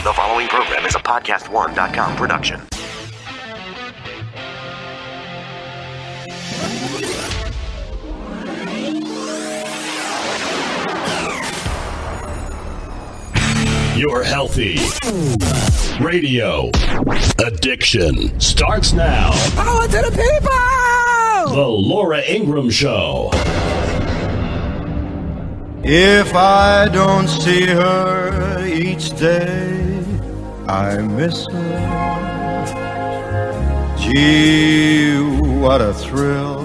The following program is a podcast1.com production. Your healthy radio addiction starts now. Power to the people! The Laura Ingraham Show. If I don't see her each day, I miss her. Gee, what a thrill.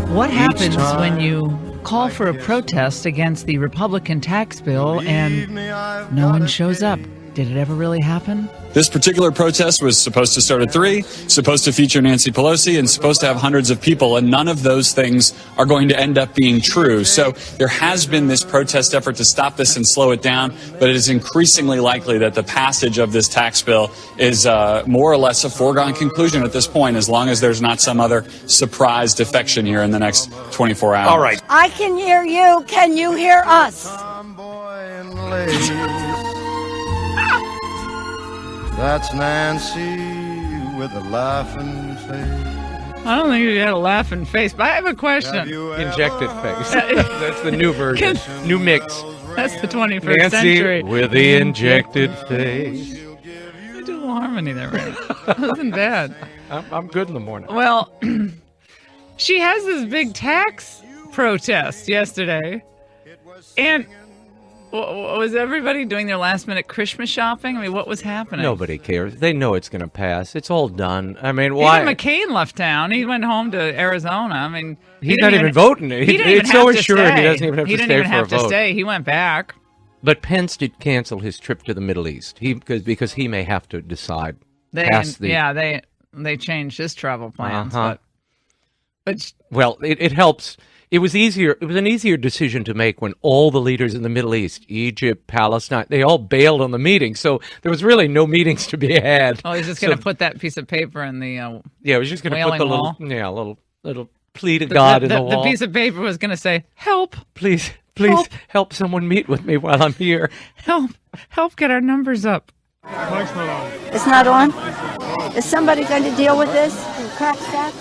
What happens when you call for a protest against the Republican tax bill and no one shows up? Did it ever really happen? This particular protest was supposed to start at 3, supposed to feature Nancy Pelosi, and supposed to have hundreds of people, and none of those things are going to end up being true. So there has been this protest effort to stop this and slow it down, but it is increasingly likely that the passage of this tax bill is more or less a foregone conclusion at this point, as long as there's not some other surprise defection here in the next 24 hours. All right. I can hear you. Can you hear us? That's Nancy with a laughing face. I don't think you had a laughing face, but I have a question. Injected face. That's the new version. New mix. That's the 21st Nancy century. with the injected face. You did a little harmony there, right? That wasn't bad. I'm good in the morning. Well, she has this big tax protest yesterday, and was everybody doing their last-minute Christmas shopping? I mean, what was happening? Nobody cares. They know it's going to pass. It's all done. I mean, why? Even McCain left town. He went home to Arizona. I mean, he's not even voting. He didn't even it's so have to assured stay. he doesn't even have He to didn't stay even for have a to vote. stay. He went back. But Pence did cancel his trip to the Middle East. Because he may have to decide. They changed his travel plans. But well, it helps. It was easier. It was an easier decision to make when all the leaders in the Middle East, Egypt, Palestine, they all bailed on the meeting. So there was really no meetings to be had. Oh, he's just going to put that piece of paper in the yeah, he was just going to put the wall. little plea to God in the wall. The piece of paper was going to say, "Help, please help someone meet with me while I'm here. Help get our numbers up." It's not on? Is somebody going to deal with this? Crack that?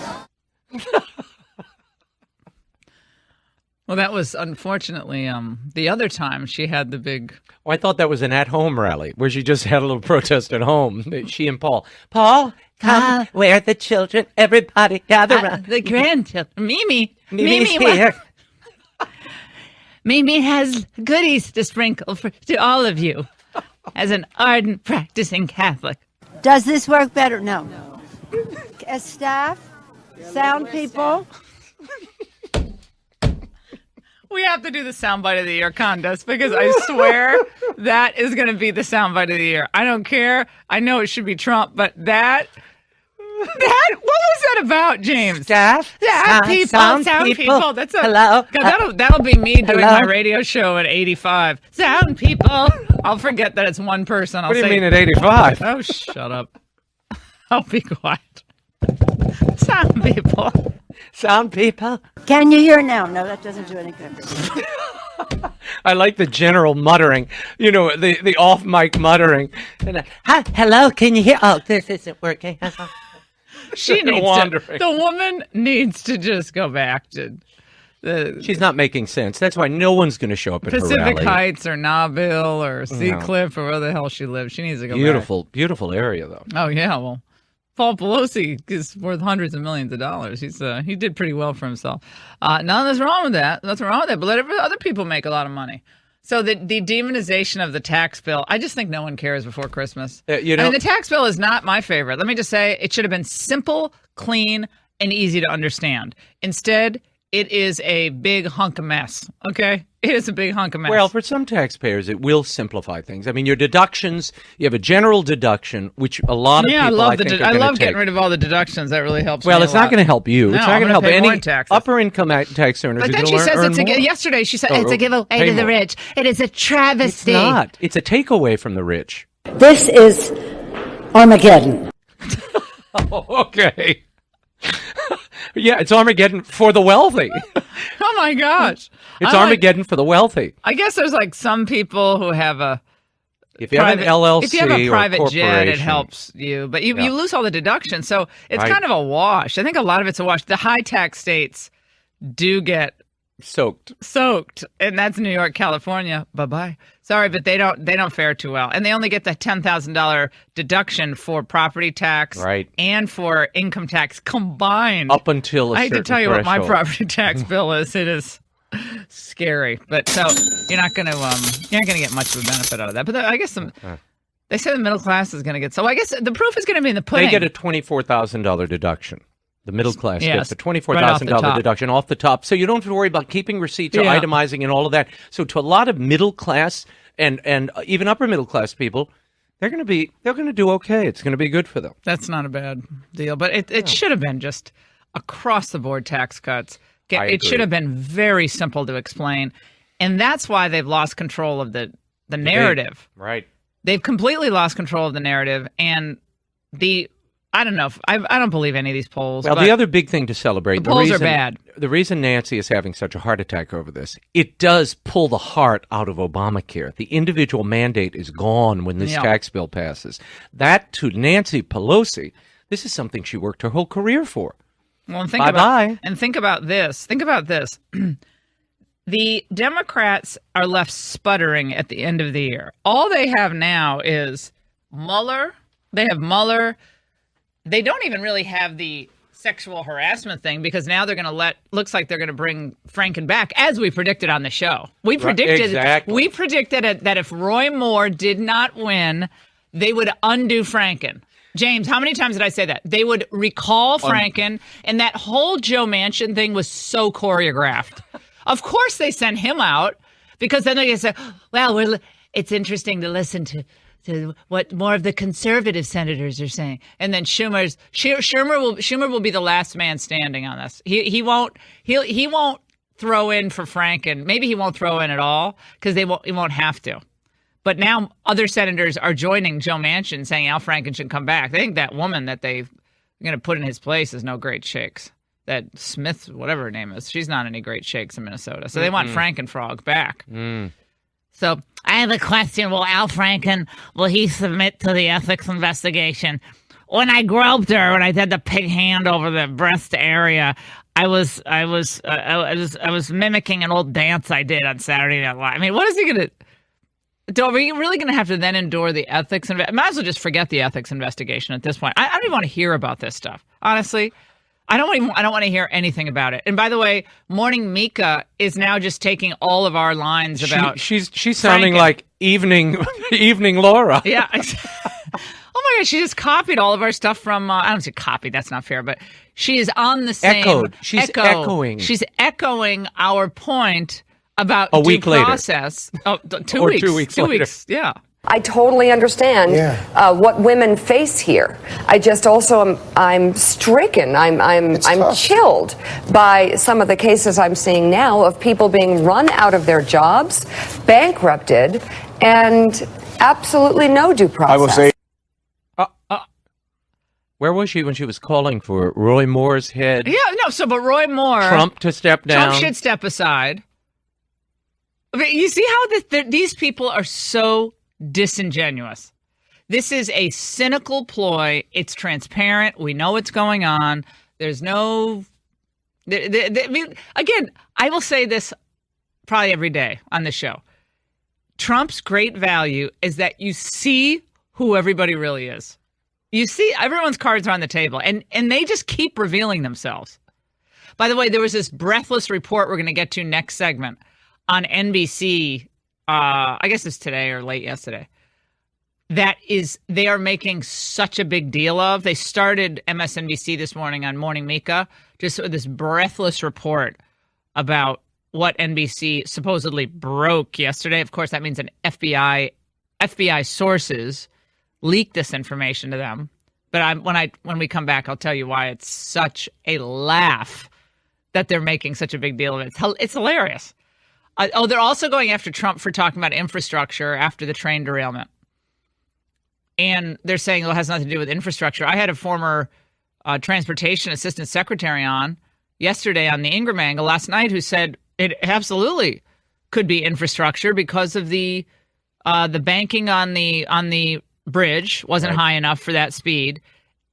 Well, that was unfortunately the other time she had the big. Oh, I thought that was an at-home rally where she just had a little protest at home. She and Paul. Paul, come. Where are the children? Everybody gather around. The grandchildren. Mimi's here. Mimi has goodies to sprinkle to all of you as an ardent practicing Catholic. Does this work better? No. As staff, sound people. We have to do the soundbite of the year contest because I swear that is going to be the soundbite of the year. I don't care. I know it should be Trump, but what was that about, James? Staff, sound people. That's hello. God, that'll be me doing my radio show at 85. Sound people. I'll forget that it's one person. What do you mean at 85? Oh, shut up. I'll be quiet. Sound people. Sound people. Can you hear now? No, that doesn't do any good. I like the general muttering, the off mic muttering. And, hi, hello, can you hear? Oh, this isn't working. She needs wandering. The woman needs to just go back to She's not making sense. That's why no one's going to show up at her rally. Pacific Heights or Nauville or Seacliff or where the hell she lives. She needs to go back. Beautiful area, though. Oh, yeah, well. Paul Pelosi is worth hundreds of millions of dollars. He did pretty well for himself. Nothing's wrong with that. Nothing wrong with that. But let other people make a lot of money. So the demonization of the tax bill, I just think no one cares before Christmas. I mean, the tax bill is not my favorite. Let me just say it should have been simple, clean, and easy to understand. Instead, it is a big hunk of mess. Okay? It is a big hunk of mess. Well, for some taxpayers, it will simplify things. I mean, your deductions, you have a general deduction, which a lot of people I love getting rid of all the deductions. That really helps me it's not going to help you. No, it's not going to help any taxes. upper income tax earners. But then she says yesterday she said it's a giveaway to the rich. It is a travesty. It's not. It's a takeaway from the rich. This is Armageddon. Oh, okay. Yeah, it's Armageddon for the wealthy. Oh, my gosh. It's Armageddon for the wealthy. I guess there's like some people who have If you have an LLC if you have a private jet, it corporation. helps you, but you lose all the deductions. So it's Right. kind of a wash. I think a lot of it's a wash. The high tax states do get Soaked. and that's New York, California. Bye-bye. Sorry, but they don't fare too well. And they only get the $10,000 deduction for property tax Right. and for income tax combined. Up until a I hate to certain tell you what my threshold. property tax bill is. It is scary. But so you're not going to get much of a benefit out of that. But I guess they say the middle class is going to get. So I guess the proof is going to be in the pudding. They get a $24,000 deduction. The middle class Yes, gets a right $24,000 off the top. deduction off the top. So you don't have to worry about keeping receipts or Yeah. itemizing and all of that. So to a lot of middle class and even upper middle class people, they're going to do okay. It's going to be good for them. That's not a bad deal, but it should have been just across the board tax cuts. I It should agree. have been very simple to explain, and that's why they've lost control of the narrative. Right. They've completely lost control of the narrative, and I don't know. I don't believe any of these polls. Well, but the other big thing to celebrate. the polls are reason- bad. The reason Nancy is having such a heart attack over this, it does pull the heart out of Obamacare. The individual mandate is gone when this Yeah. tax bill passes. That, to Nancy Pelosi, this is something she worked her whole career for. Well, and think Bye-bye. about this. Think about this. The Democrats are left sputtering at the end of the year. All they have now is Mueller. They have Mueller. They don't even really have the sexual harassment thing because now they're going to looks like they're going to bring Franken back, as we predicted on the show. We predicted exactly. that if Roy Moore did not win, they would undo Franken. James, how many times did I say that? They would recall Franken, and that whole Joe Manchin thing was so choreographed. Of course they sent him out because then they're going to say, well, it's interesting to listen to what more of the conservative senators are saying. And then Schumer will be the last man standing on this. He won't throw in for Franken. Maybe he won't throw in at all because he won't have to. But now other senators are joining Joe Manchin saying Al Franken should come back. They think that woman that they're going to put in his place is no great shakes. That Smith, whatever her name is, she's not any great shakes in Minnesota. So they want Frankenfrog back. So I have a question. Will Al Franken, will he submit to the ethics investigation? When I groped her, when I did the pig hand over the breast area, I was mimicking an old dance I did on Saturday Night Live. I mean, what is he going to... Are we really going to have to then endure the ethics? Might as well just forget the ethics investigation at this point. I don't even want to hear about this stuff. Honestly, I don't want to hear anything about it. And by the way, Morning Mika is now just taking all of our lines about. She's sounding Franken. like evening Laura. Yeah. Oh my God, she just copied all of our stuff from. I don't say copied. That's not fair, but she is on the same. Echoed. She's echoing. She's echoing our point about A week due later. process. Oh, 2 Or weeks. 2 weeks 2 later. weeks. Yeah. I totally understand what women face here. I just also I'm stricken. I'm chilled by some of the cases I'm seeing now of people being run out of their jobs, bankrupted, and absolutely no due process. I will say Where was she when she was calling for Roy Moore's head? Yeah, no, so but Roy Moore... Trump to step down? Trump should step aside. Okay, you see how these people are so disingenuous. This is a cynical ploy. It's transparent. We know what's going on. There's no... I mean, again, I will say this probably every day on the show. Trump's great value is that you see who everybody really is. You see, everyone's cards are on the table, and they just keep revealing themselves. By the way, there was this breathless report we're going to get to next segment on NBC. I guess it's today or late yesterday. They are making such a big deal of. They started MSNBC this morning on Morning Mika, just with this breathless report about what NBC supposedly broke yesterday. Of course, that means an FBI sources leaked this information to them. But when we come back, I'll tell you why it's such a laugh that they're making such a big deal of it. It's hilarious. They're also going after Trump for talking about infrastructure after the train derailment. And they're saying it has nothing to do with infrastructure. I had a former transportation assistant secretary on yesterday on the Ingraham angle last night who said it absolutely could be infrastructure because of the The banking on the bridge wasn't high enough for that speed,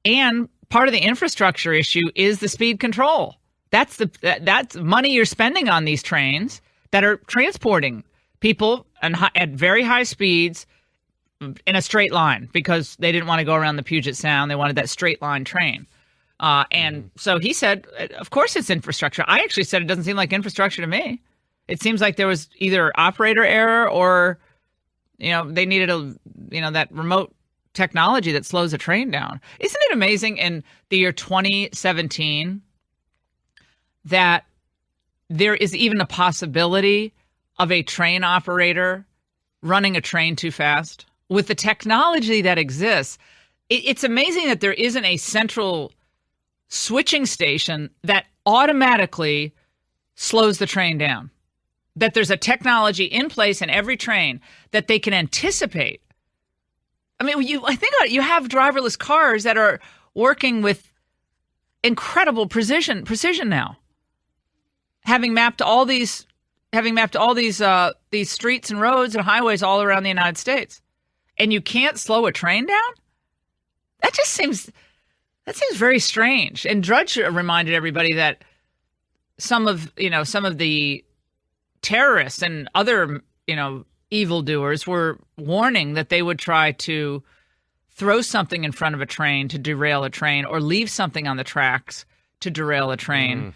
and part of the infrastructure issue is the speed control. That's money you're spending on these trains that are transporting people at very high speeds in a straight line because they didn't want to go around the Puget Sound. They wanted that straight line train. And so he said, of course it's infrastructure. I actually said it doesn't seem like infrastructure to me. It seems like there was either operator error or, they needed that remote technology that slows a train down. Isn't it amazing in the year 2017 that there is even a possibility of a train operator running a train too fast? With the technology that exists, it's amazing that there isn't a central switching station that automatically slows the train down. That there's a technology in place in every train that they can anticipate. I mean, I think about it, you have driverless cars that are working with incredible precision now. Having mapped all these streets and roads and highways all around the United States. And you can't slow a train down? That seems very strange. And Drudge reminded everybody that some of the terrorists and other, evildoers were warning that they would try to throw something in front of a train to derail a train or leave something on the tracks to derail a train.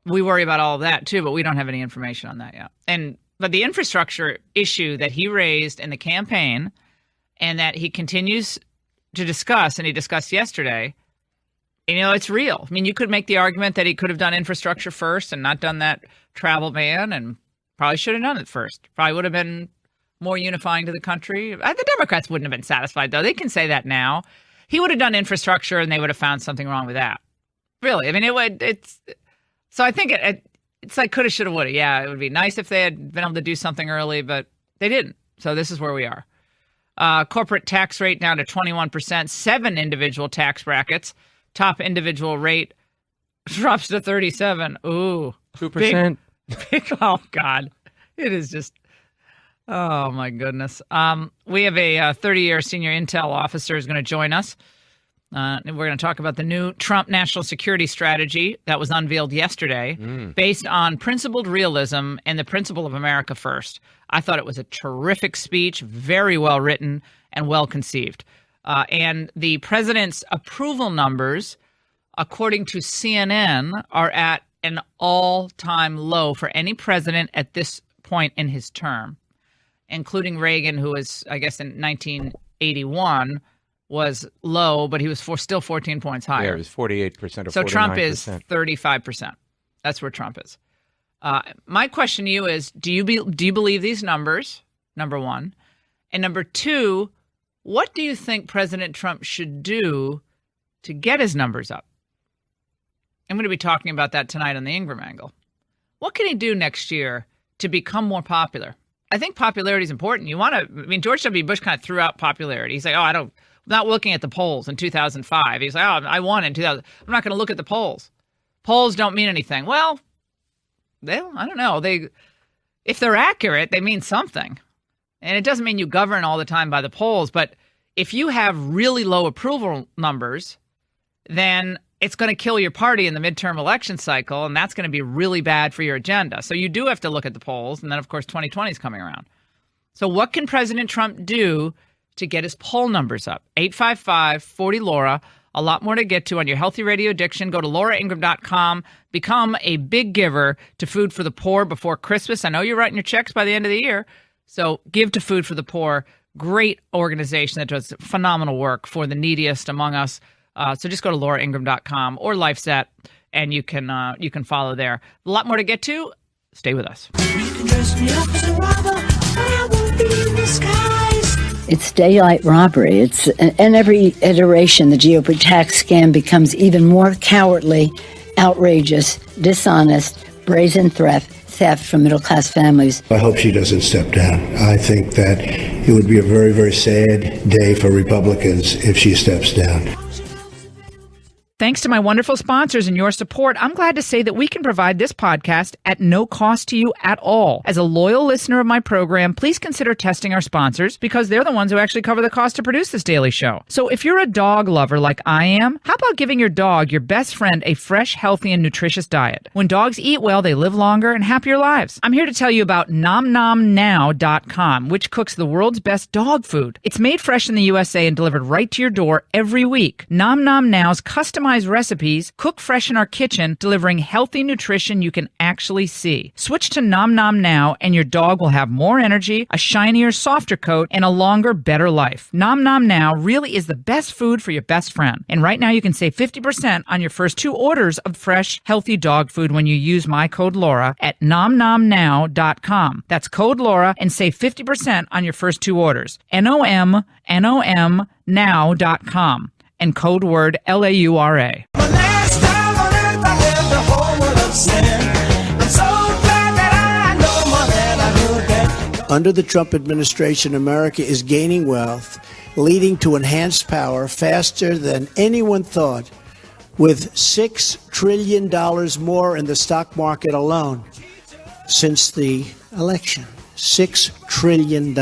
We worry about all of that too, but we don't have any information on that yet. But the infrastructure issue that he raised in the campaign and that he continues to discuss, and he discussed yesterday, it's real. I mean, you could make the argument that he could have done infrastructure first and not done that travel ban, and probably should have done it first. Probably would have been more unifying to the country. The Democrats wouldn't have been satisfied, though. They can say that now. He would have done infrastructure, and they would have found something wrong with that. Really. I mean, so I think it's like coulda, shoulda, woulda. Yeah, it would be nice if they had been able to do something early, but they didn't. So this is where we are. Corporate tax rate down to 21%, 7 individual tax brackets. Top individual rate drops to 37. Ooh. 2%. Big, oh, God. It is just, oh, my goodness. We have a 30-year senior intel officer who's going to join us. And we're going to talk about the new Trump national security strategy that was unveiled yesterday based on principled realism and the principle of America first. I thought it was a terrific speech, very well written and well conceived. And the president's approval numbers, according to CNN, are at an all-time low for any president at this point in his term, including Reagan, who was, I guess, in 1981, was low, but he was still 14 points higher. Yeah, it was 48% or 49%. So Trump is 35%. That's where Trump is. My question to you is, do you believe these numbers, number one? And number two, what do you think President Trump should do to get his numbers up? I'm going to be talking about that tonight on the Ingraham Angle. What can he do next year to become more popular? I think popularity is important. George W. Bush kind of threw out popularity. He's like, I'm not looking at the polls in 2005. He's like, I won in 2000. I'm not going to look at the polls. Polls don't mean anything. Well, I don't know. If they're accurate, they mean something. And it doesn't mean you govern all the time by the polls. But if you have really low approval numbers, then it's going to kill your party in the midterm election cycle, and that's going to be really bad for your agenda. So you do have to look at the polls, and then, of course, 2020 is coming around. So what can President Trump do to get his poll numbers up? 855-40-LAURA. A lot more to get to on your healthy radio addiction. Go to lauraingraham.com. Become a big giver to Food for the Poor before Christmas. I know you're writing your checks by the end of the year, so give to Food for the Poor. Great organization that does phenomenal work for the neediest among us. So just go to lauraingraham.com or LifeSet, and you can follow there. A lot more to get to. Stay with us. You can dress me up as a robber, but I won't be in disguise. It's daylight robbery. And every iteration, the GOP tax scam becomes even more cowardly, outrageous, dishonest, brazen theft from middle-class families. I hope she doesn't step down. I think that it would be a very, very sad day for Republicans if she steps down. Thanks to my wonderful sponsors and your support, I'm glad to say that we can provide this podcast at no cost to you at all. As a loyal listener of my program, please consider testing our sponsors because they're the ones who actually cover the cost to produce this daily show. So if you're a dog lover like I am, how about giving your dog, your best friend, a fresh, healthy, and nutritious diet? When dogs eat well, they live longer and happier lives. I'm here to tell you about NomNomNow.com, which cooks the world's best dog food. It's made fresh in the USA and delivered right to your door every week. Nom Nom Now's customized recipes cook fresh in our kitchen, delivering healthy nutrition you can actually see. Switch to Nom Nom Now and your dog will have more energy, a shinier, softer coat, and a longer, better life. Nom Nom Now really is the best food for your best friend. And right now you can save 50% on your first 2 orders of fresh, healthy dog food when you use my code Laura at NomNomNow.com. That's code Laura and save 50% on your first 2 orders. NomNom now.com. And code word LAURA. Under the Trump administration, America is gaining wealth, leading to enhanced power faster than anyone thought, with $6 trillion more in the stock market alone since the election. $6 trillion.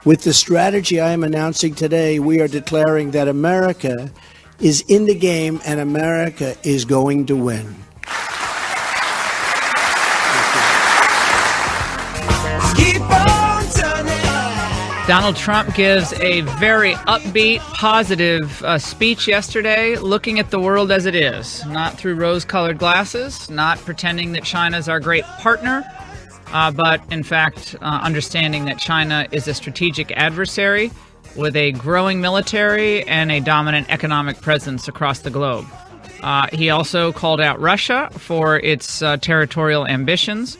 With the strategy I am announcing today, we are declaring that America is in the game and America is going to win. Donald Trump gives a very upbeat, positive speech yesterday, looking at the world as it is, not through rose-colored glasses, not pretending that China's our great partner, but in fact understanding that China is a strategic adversary with a growing military and a dominant economic presence across the globe. He also called out Russia for its territorial ambitions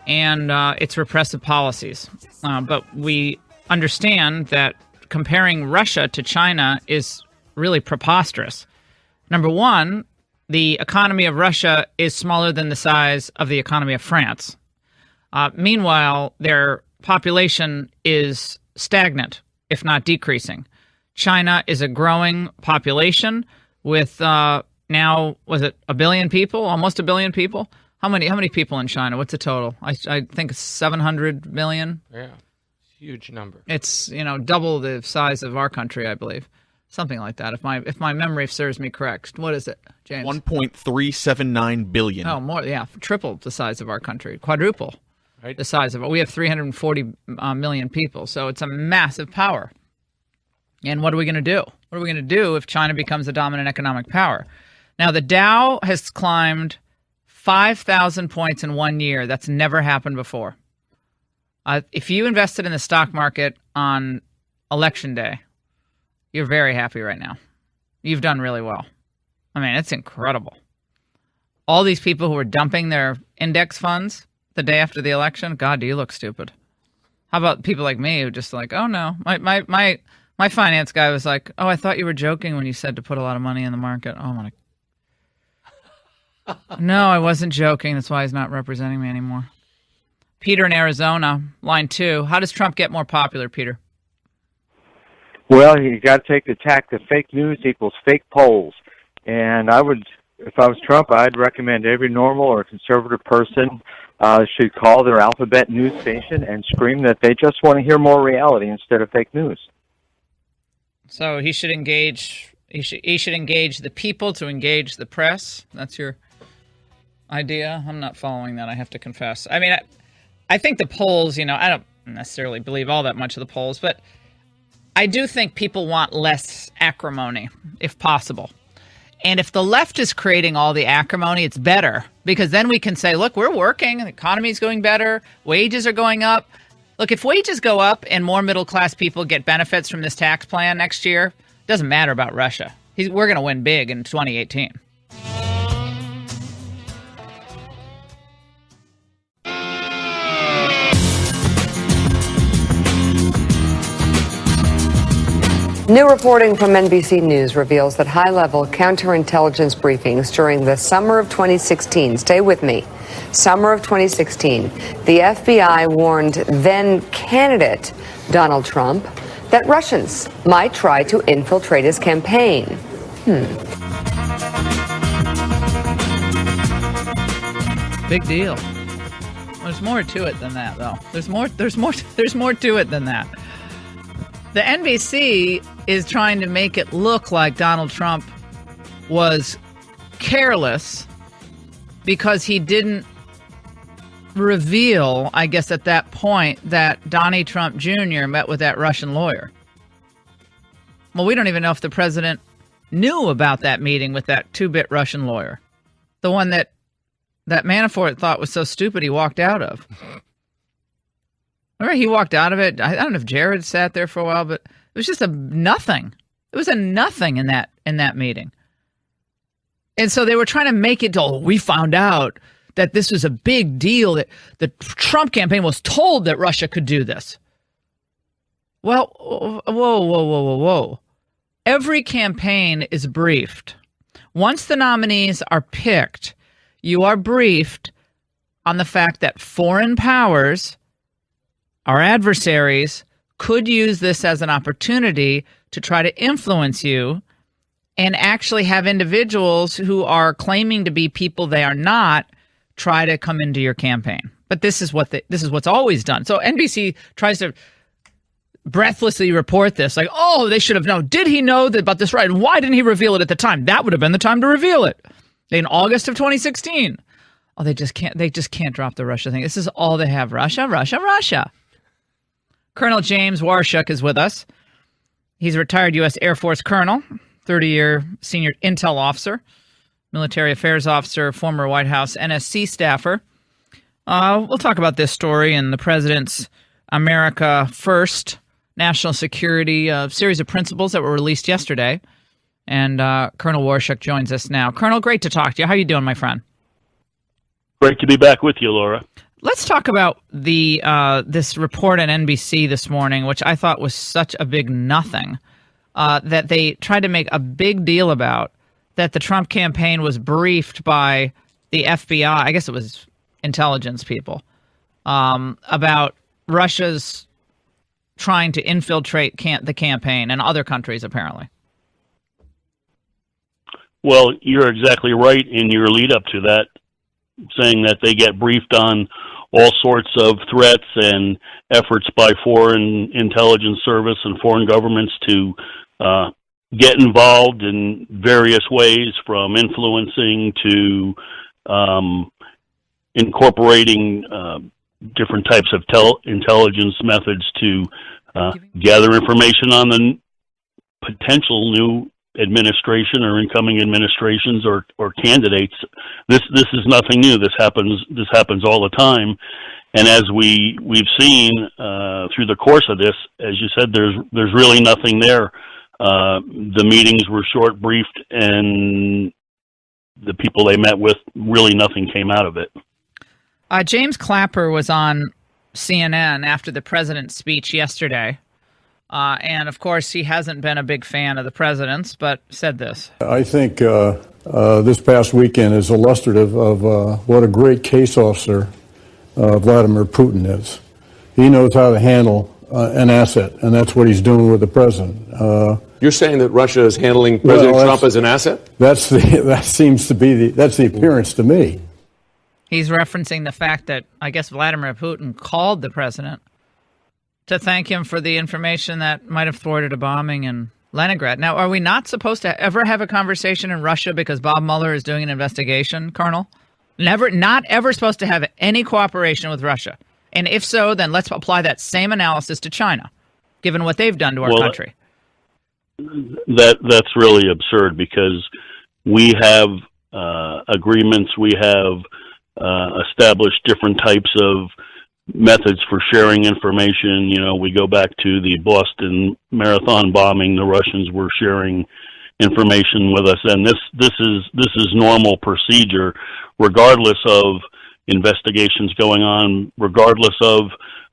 and its repressive policies. But we understand that comparing Russia to China is really preposterous. Number one, the economy of Russia is smaller than the size of the economy of France. Meanwhile, their population is stagnant, if not decreasing. China is a growing population with now, was it 1 billion people? Almost 1 billion people? How many people in China? What's the total? I think it's 700 million. Yeah, huge number. It's double the size of our country, I believe. Something like that, if my memory serves me correct. What is it, James? 1.379 billion. Oh, more, yeah, triple the size of our country, quadruple the size of it. We have 340 million people, so it's a massive power. And what are we going to do? What are we going to do if China becomes a dominant economic power? Now, the Dow has climbed 5,000 points in 1 year. That's never happened before. If you invested in the stock market on Election Day, you're very happy right now. You've done really well. I mean, it's incredible. All these people who were dumping their index funds the day after the election, God, do you look stupid. How about people like me who just like, oh no, my finance guy was like, oh, I thought you were joking when you said to put a lot of money in the market. Oh my. No, I wasn't joking. That's why he's not representing me anymore. Peter in Arizona, line 2. How does Trump get more popular, Peter? Well, you got to take the tack that fake news equals fake polls. And I would, if I was Trump, I'd recommend every normal or conservative person should call their alphabet news station and scream that they just want to hear more reality instead of fake news. So he should engage. He should engage the people to engage the press. That's your idea. I'm not following that, I have to confess. I mean, I think the polls. I don't necessarily believe all that much of the polls, but I do think people want less acrimony, if possible. And if the left is creating all the acrimony, it's better, because then we can say, look, we're working, the economy's going better, wages are going up. Look, if wages go up and more middle-class people get benefits from this tax plan next year, it doesn't matter about Russia. We're going to win big in 2018. New reporting from NBC News reveals that high-level counterintelligence briefings during the summer of 2016, stay with me, summer of 2016, the FBI warned then-candidate Donald Trump that Russians might try to infiltrate his campaign. Big deal. There's more to it than that, though. There's more to it than that. The NBC is trying to make it look like Donald Trump was careless because he didn't reveal, I guess at that point, that Donnie Trump Jr. met with that Russian lawyer. Well, we don't even know if the president knew about that meeting with that two-bit Russian lawyer. The one that Manafort thought was so stupid he walked out of. Remember, he walked out of it. I don't know if Jared sat there for a while, but it was just a nothing. It was a nothing in that meeting. And so they were trying to make it, we found out that this was a big deal, that the Trump campaign was told that Russia could do this. Well, whoa. Every campaign is briefed. Once the nominees are picked, you are briefed on the fact that foreign powers, our adversaries, could use this as an opportunity to try to influence you and actually have individuals who are claiming to be people they are not try to come into your campaign. But this is what's always done. So NBC tries to breathlessly report this, like, oh, they should have known. Did he know about this right? And why didn't he reveal it at the time? That would have been the time to reveal it. In August of 2016. Oh, they just can't drop the Russia thing. This is all they have. Russia. Colonel James Waurishuk is with us. He's a retired U.S. Air Force colonel, 30-year senior intel officer, military affairs officer, former White House NSC staffer. We'll talk about this story and the president's America First national security series of principles that were released yesterday. And Colonel Waurishuk joins us now. Colonel, great to talk to you. How are you doing, my friend? Great to be back with you, Laura. Let's talk about the this report on NBC this morning, which I thought was such a big nothing, that they tried to make a big deal about, that the Trump campaign was briefed by the FBI, I guess it was intelligence people, about Russia's trying to infiltrate the campaign and other countries, apparently. Well, you're exactly right in your lead up to that, saying that they get briefed on all sorts of threats and efforts by foreign intelligence service and foreign governments to get involved in various ways, from influencing to incorporating different types of intelligence methods to gather information on the potential new administration or incoming administrations or candidates. This is nothing new. This happens all the time, and as we've seen through the course of this, as you said, there's really nothing there. The meetings were short, briefed, and the people they met with, really nothing came out of it. James Clapper was on CNN after the president's speech yesterday. And, of course, he hasn't been a big fan of the president's, but said this. I think this past weekend is illustrative of what a great case officer Vladimir Putin is. He knows how to handle an asset, and that's what he's doing with the president. You're saying that Russia is handling President Trump as an asset? That's the appearance to me. He's referencing the fact that, I guess, Vladimir Putin called the president to thank him for the information that might have thwarted a bombing in Leningrad. Now, are we not supposed to ever have a conversation in Russia because Bob Mueller is doing an investigation, Colonel? Not ever supposed to have any cooperation with Russia. And if so, then let's apply that same analysis to China, given what they've done to our country. That's really absurd, because we have agreements, we have established different types of methods for sharing information. You know, we go back to the Boston Marathon bombing. The Russians were sharing information with us, and this is normal procedure, regardless of investigations going on, regardless of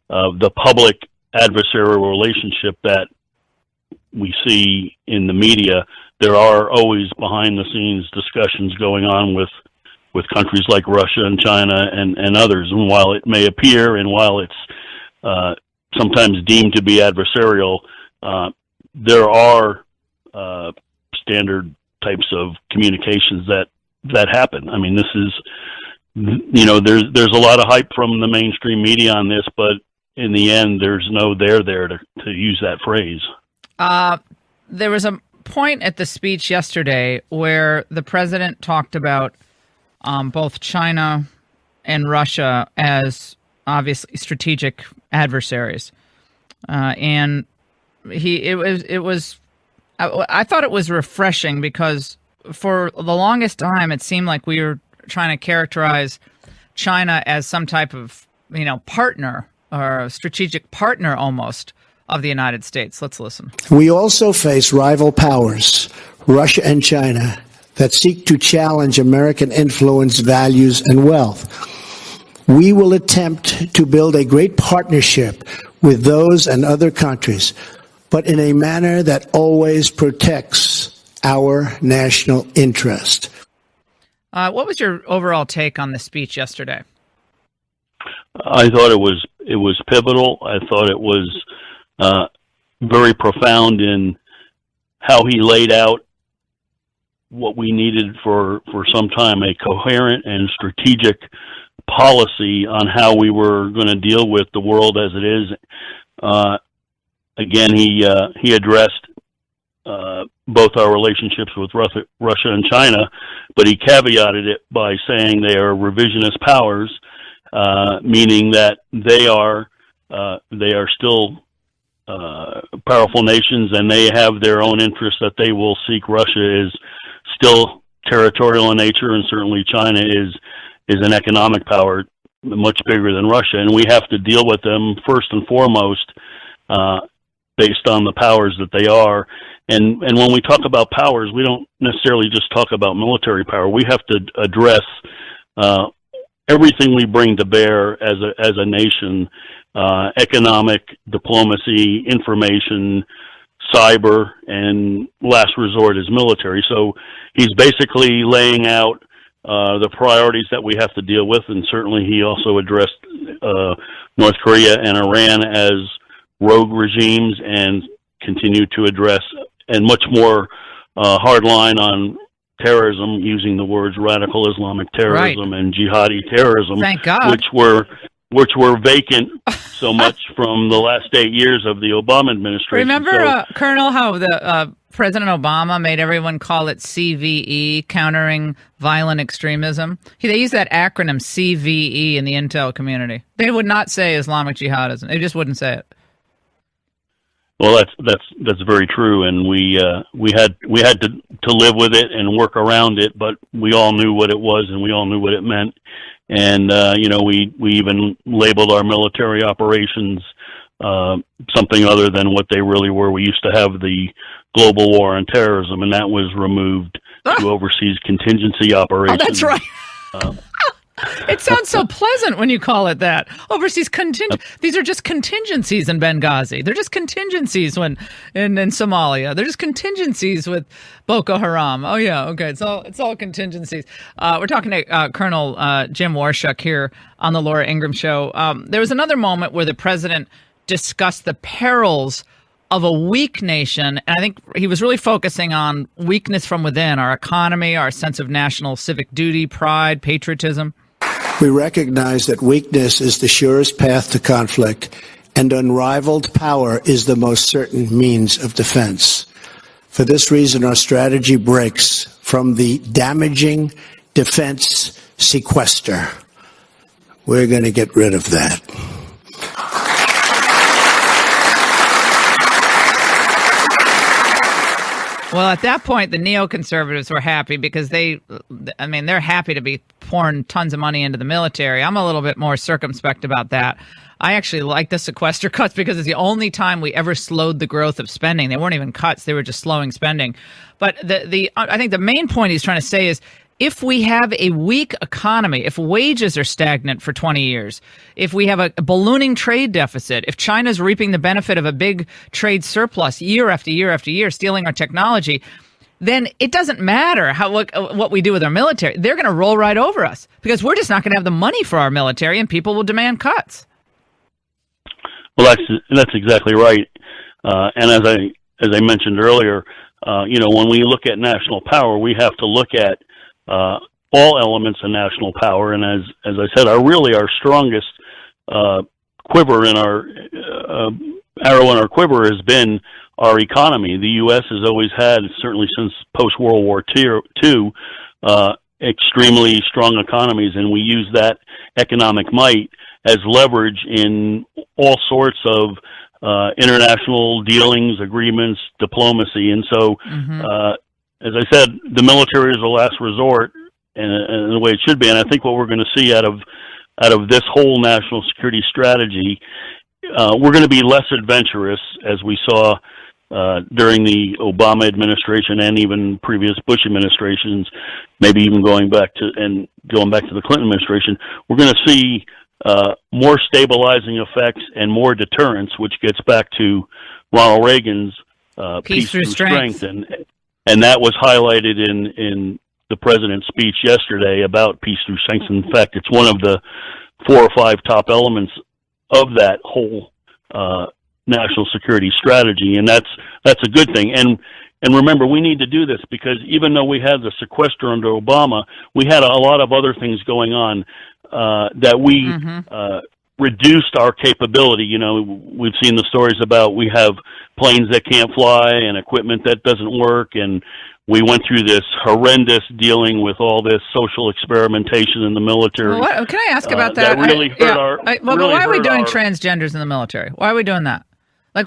the public adversarial relationship that we see in the media. There are always behind the scenes discussions going on with countries like Russia and China and others. And while it may appear, and while it's sometimes deemed to be adversarial, there are standard types of communications that happen. I mean, this is there's a lot of hype from the mainstream media on this, but in the end, there's no there to use that phrase. There was a point at the speech yesterday where the president talked about both China and Russia as obviously strategic adversaries, and I thought it was refreshing because for the longest time it seemed like we were trying to characterize China as some type of partner or a strategic partner almost of the United States. Let's listen. We also face rival powers, Russia and China, that seek to challenge American influence, values, and wealth. We will attempt to build a great partnership with those and other countries, but in a manner that always protects our national interest. What was your overall take on the speech yesterday? I thought it was pivotal. I thought it was very profound in how he laid out what we needed for some time, a coherent and strategic policy on how we were going to deal with the world as it is. Again, he addressed both our relationships with Russia and China, but he caveated it by saying they are revisionist powers, meaning that they are still powerful nations, and they have their own interests that they will seek. Russia is still territorial in nature, and certainly China is an economic power much bigger than Russia, and we have to deal with them first and foremost based on the powers that they are. And when we talk about powers, we don't necessarily just talk about military power. We have to address everything we bring to bear as a nation, economic, diplomacy, information, cyber, and last resort is military. So he's basically laying out the priorities that we have to deal with, and certainly he also addressed North Korea and Iran as rogue regimes, and continued to address and much more hard line on terrorism, using the words radical Islamic terrorism and jihadi terrorism, Thank God. which were vacant so much from the last 8 years of the Obama administration. Remember, Colonel, how the President Obama made everyone call it CVE, countering violent extremism? They use that acronym CVE in the intel community. They would not say Islamic jihadism. They just wouldn't say it. Well, that's very true, and we had to live with it and work around it, but we all knew what it was, and we all knew what it meant, and we even labeled our military operations something other than what they really were. We used to have the global war on terrorism, and that was removed to overseas contingency operations. Oh, that's right. It sounds so pleasant when you call it that. Overseas these are just contingencies in Benghazi. They're just contingencies when in Somalia. They're just contingencies with Boko Haram. Oh yeah, okay. It's all contingencies. We're talking to Colonel Jim Waurishuk here on the Laura Ingraham Show. There was another moment where the president discussed the perils of a weak nation, and I think he was really focusing on weakness from within, our economy, our sense of national civic duty, pride, patriotism. We recognize that weakness is the surest path to conflict, and unrivaled power is the most certain means of defense. For this reason, our strategy breaks from the damaging defense sequester. We're going to get rid of that. Well, at that point, the neoconservatives were happy because they're happy to be pouring tons of money into the military. I'm a little bit more circumspect about that. I actually like the sequester cuts because it's the only time we ever slowed the growth of spending. They weren't even cuts. They were just slowing spending. But I think the main point he's trying to say is, if we have a weak economy, if wages are stagnant for 20 years, if we have a ballooning trade deficit, if China's reaping the benefit of a big trade surplus year after year after year, stealing our technology, then it doesn't matter what we do with our military. They're going to roll right over us because we're just not going to have the money for our military, and people will demand cuts. Well, that's exactly right. And as I mentioned earlier, when we look at national power, we have to look at all elements of national power. And as I said, our strongest quiver in our arrow in our quiver has been our economy. The U.S. has always had, certainly since post-World War II, extremely strong economies, and we use that economic might as leverage in all sorts of international dealings, agreements, diplomacy. And so, as I said, the military is the last resort, and the way it should be. And I think what we're going to see out of this whole national security strategy, we're going to be less adventurous, as we saw during the Obama administration and even previous Bush administrations, maybe even going back to the Clinton administration. We're going to see more stabilizing effects and more deterrence, which gets back to Ronald Reagan's peace through strength, and that was highlighted in the president's speech yesterday about peace through strength. In fact, it's one of the 4 or 5 top elements of that whole national security strategy, and that's a good thing. And remember, we need to do this because even though we had the sequester under Obama, we had a lot of other things going on that we reduced our capability. You know, we've seen the stories about we have planes that can't fly and equipment that doesn't work, and we went through this horrendous dealing with all this social experimentation in the military. Well, can I ask about that? That really hurt why are we doing transgenders in the military? Why are we doing that? Like,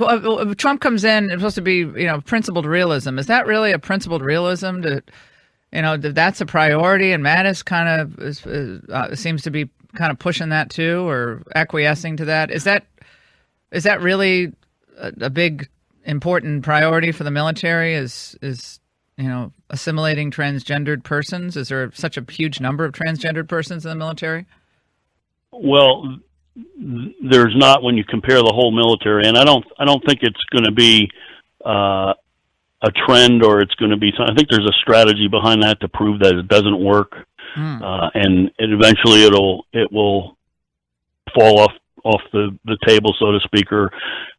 Trump comes in, it's supposed to be, principled realism. Is that really a principled realism? That's a priority, and Mattis kind of seems to be kind of pushing that too, or acquiescing to that. Is that really a big, important priority for the military? Is assimilating transgendered persons? Is there such a huge number of transgendered persons in the military? Well, there's not when you compare the whole military, and I don't think it's going to be a trend, or it's going to be. I think there's a strategy behind that to prove that it doesn't work, and eventually it will fall off the table, so to speak, or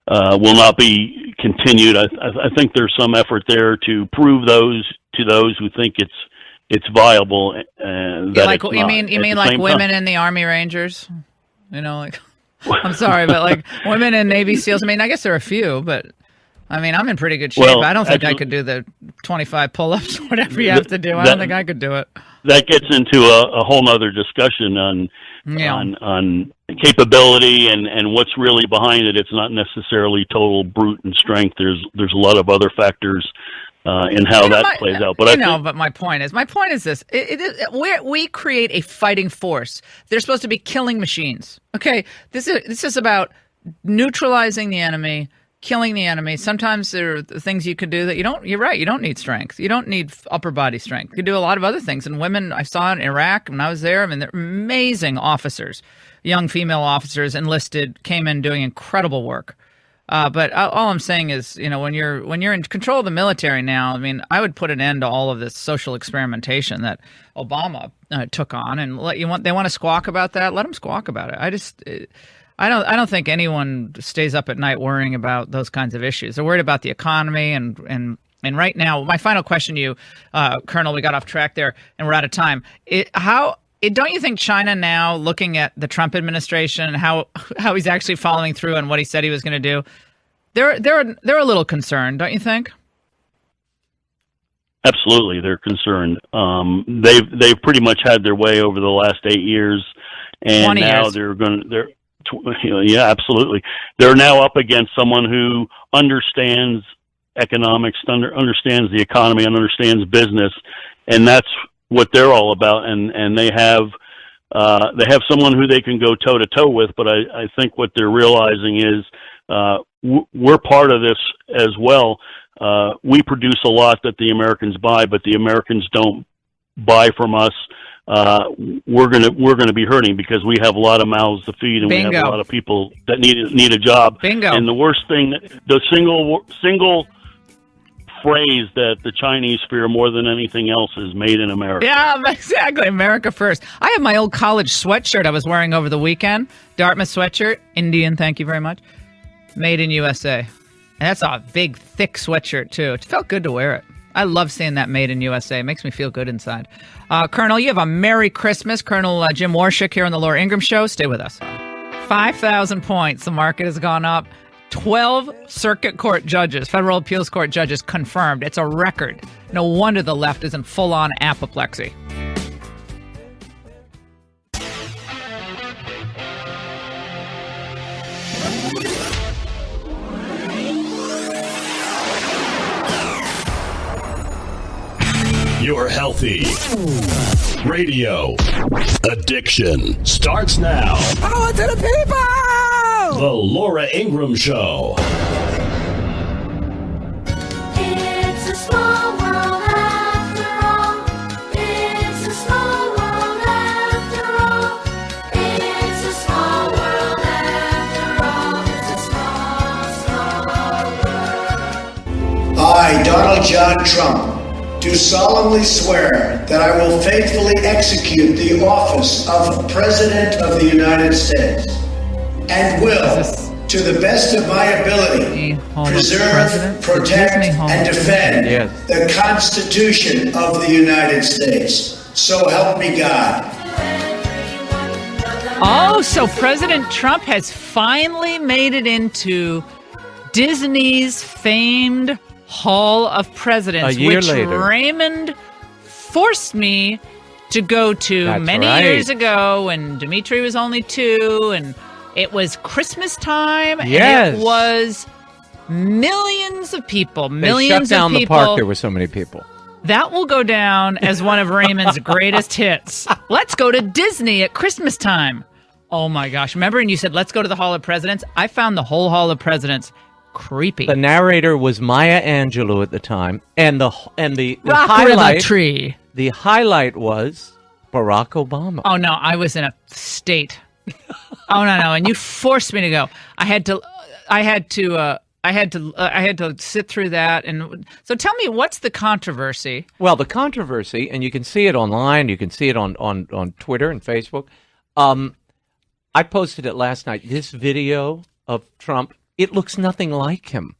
will not be continued. I think there's some effort there to prove to those who think it's viable. You mean like women in the Army Rangers? I'm sorry, but like women in Navy SEALs. I mean, I guess there are a few, but I mean, I'm in pretty good shape. Well, I don't think I could do the 25 pull-ups, whatever you have to do. I don't think I could do it. That gets into a whole nother discussion on capability and what's really behind it. It's not necessarily total brute and strength. There's a lot of other factors in how that plays out. But but my point is this: we create a fighting force. They're supposed to be killing machines. Okay, this is about neutralizing the enemy, killing the enemy. Sometimes there are things you could do that you don't. You're right. You don't need strength. You don't need upper body strength. You do a lot of other things. And women, I saw in Iraq when I was there. I mean, they're amazing officers, young female officers, enlisted, came in doing incredible work. But all I'm saying is, when you're in control of the military now, I mean, I would put an end to all of this social experimentation that Obama took on, and they want to squawk about that. Let them squawk about it. I don't think anyone stays up at night worrying about those kinds of issues. They're worried about the economy and right now, my final question to you, Colonel, we got off track there and we're out of time. Don't you think China now, looking at the Trump administration and how he's actually following through on what he said he was going to do, they're a little concerned, don't you think? Absolutely, they're concerned. They've pretty much had their way over the last 8 years, and now yeah, absolutely. They're now up against someone who understands economics, understands the economy, and understands business, and that's what they're all about. And they have someone who they can go toe to toe with. But I think what they're realizing is we're part of this as well. We produce a lot that the Americans buy, but the Americans don't buy from us. We're gonna be hurting because we have a lot of mouths to feed, and Bingo. we have a lot of people that need a job. Bingo. And the worst thing, the single phrase that the Chinese fear more than anything else is "made in America." Yeah, exactly. America first. I have my old college sweatshirt I was wearing over the weekend. Dartmouth sweatshirt, Indian. Thank you very much. Made in USA. And that's a big, thick sweatshirt too. It felt good to wear it. I love seeing that made in USA. It makes me feel good inside. Colonel, you have a Merry Christmas. Colonel Jim Waurishuk here on the Laura Ingraham Show. Stay with us. 5,000 points. The market has gone up. 12 circuit court judges, federal appeals court judges confirmed. It's a record. No wonder the left is in full-on apoplexy. Your healthy radio addiction starts now. Power to the people! The Laura Ingraham Show. It's a small world after all. It's a small world after all. It's a small world after all. It's a small, small world. I, Donald John Trump, do solemnly swear that I will faithfully execute the office of President of the United States and will, to the best of my ability, preserve, protect, and defend the Constitution of the United States. So help me God. Oh, so President Trump has finally made it into Disney's famed Hall of Presidents, A year which later. Raymond forced me to go to That's many right. years ago when Dimitri was only 2, and it was Christmas time, Yes. and it was millions of people, They millions shut down of the people. park. There were so many people. That will go down as one of Raymond's greatest hits. Let's go to Disney at Christmas time. Oh my gosh. Remember, and you said, let's go to the Hall of Presidents? I found the whole Hall of Presidents creepy. The narrator was Maya Angelou at the time, and the Rock highlight River Tree. The highlight was Barack Obama. Oh no, I was in a state. Oh no, and you forced me to go. I had to sit through that. And so tell me, what's the controversy? Well, the controversy, and you can see it online, you can see it on Twitter and Facebook. I posted it last night. This video of Trump, it looks nothing like him.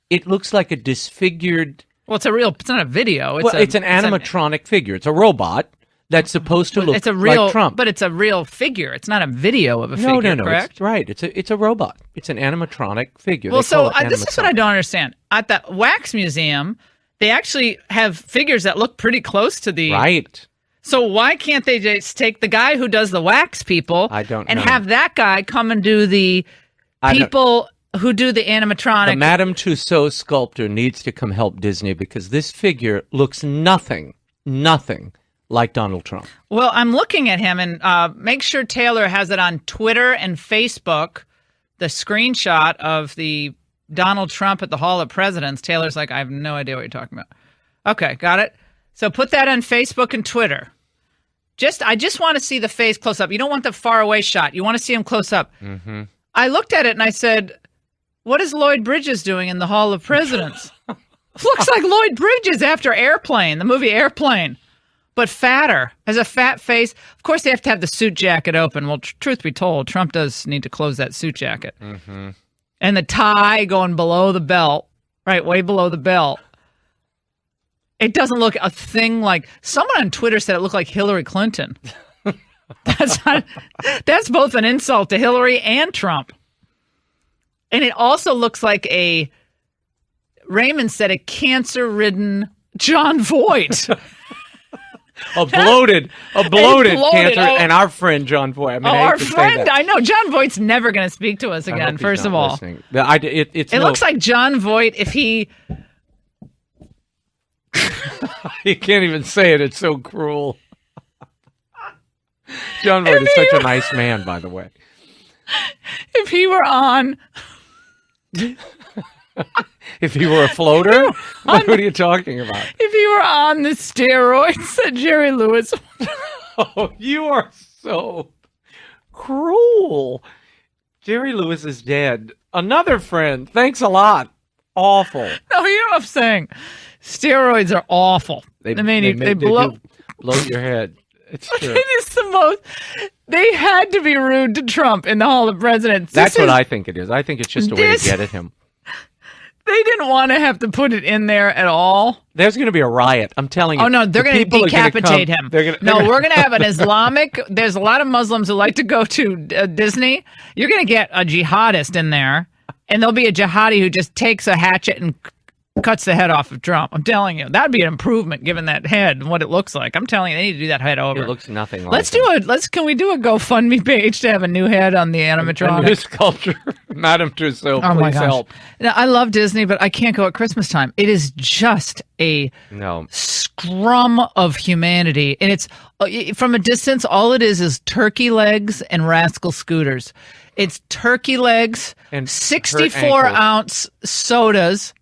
It looks like a disfigured. Well, it's not a video. It's an animatronic figure. It's a robot that's supposed to look like Trump. But it's a real figure. It's not a video of a figure, No. correct? It's right. It's a robot. It's an animatronic figure. Well, They call it this is what I don't understand. At the Wax Museum, they actually have figures that look pretty close to the... Right. So why can't they just take the guy who does the wax people and know. have that guy come and do the people who do the animatronic? The Madame Tussauds sculptor needs to come help Disney because this figure looks nothing like Donald Trump. Well, I'm looking at him, and make sure Taylor has it on Twitter and Facebook, the screenshot of the Donald Trump at the Hall of Presidents. Taylor's like, I have no idea what you're talking about. Okay, got it? So put that on Facebook and Twitter. I just want to see the face close up. You don't want the far away shot. You want to see him close up. Mm-hmm. I looked at it and I said, what is Lloyd Bridges doing in the Hall of Presidents? Looks like Lloyd Bridges after Airplane, the movie Airplane, but fatter, has a fat face. Of course, they have to have the suit jacket open. Well, truth be told, Trump does need to close that suit jacket. Mm-hmm. And the tie going below the belt, right, way below the belt. It doesn't look a thing like... Someone on Twitter said it looked like Hillary Clinton. That's both an insult to Hillary and Trump. And it also looks like Raymond said, a cancer-ridden John Voight. A bloated cancer, oh. and our friend John Voight. I mean, our friend, I know. John Voight's never going to speak to us I again, hope he's first not of all. listening. It looks like John Voight if he... You can't even say it. It's so cruel. John Voight is such a nice man, by the way. If he were on... If he were a floater? What are you talking about? If he were on the steroids that Jerry Lewis... Oh, you are so cruel. Jerry Lewis is dead. Another friend. Thanks a lot. Awful. No, you know what I'm saying. Steroids are awful. They blow your head. It's true. It is the most... They had to be rude to Trump in the Hall of Presidents. That's what I think it is. I think it's just a way to get at him. They didn't want to have to put it in there at all. There's going to be a riot. I'm telling you. Oh, no, they're going to decapitate him. We're going to have an Islamic. There's a lot of Muslims who like to go to Disney. You're going to get a jihadist in there, and there'll be a jihadi who just takes a hatchet and cuts the head off of Trump. I'm telling you, that'd be an improvement given that head and what it looks like. I'm telling you, they need to do that head over. It looks nothing like Can we do a GoFundMe page to have a new head on the animatronic? A new sculpture. Madame Tussauds, oh my please gosh. help. Now, I love Disney, but I can't go at Christmas time. It is just a scrum of humanity. And it's, from a distance, all it is turkey legs and rascal scooters. It's turkey legs and 64-ounce sodas.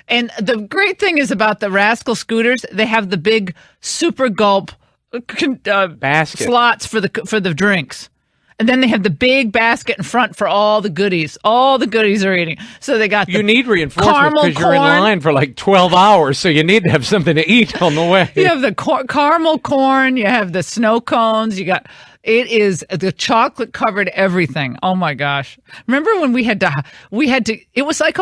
And the great thing is about the Rascal scooters, they have the big super gulp basket slots for the drinks. And then they have the big basket in front for all the goodies. All the goodies are eating. So they got You need reinforcement because you're in line for like 12 hours, so you need to have something to eat on the way. You have the caramel corn, you have the snow cones, it is the chocolate covered everything. Oh my gosh. Remember when we had to, it was like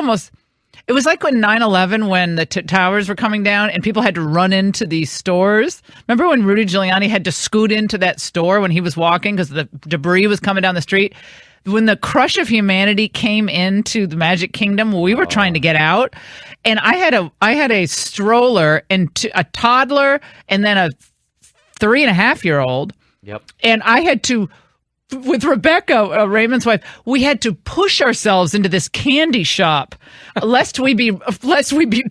when 9/11, when the towers were coming down and people had to run into these stores. Remember when Rudy Giuliani had to scoot into that store when he was walking because the debris was coming down the street? When the crush of humanity came into the Magic Kingdom, we were trying to get out. And I had a stroller and a toddler and then a 3.5-year-old. Yep. And I had to, with Rebecca, Raymond's wife, we had to push ourselves into this candy shop, lest we be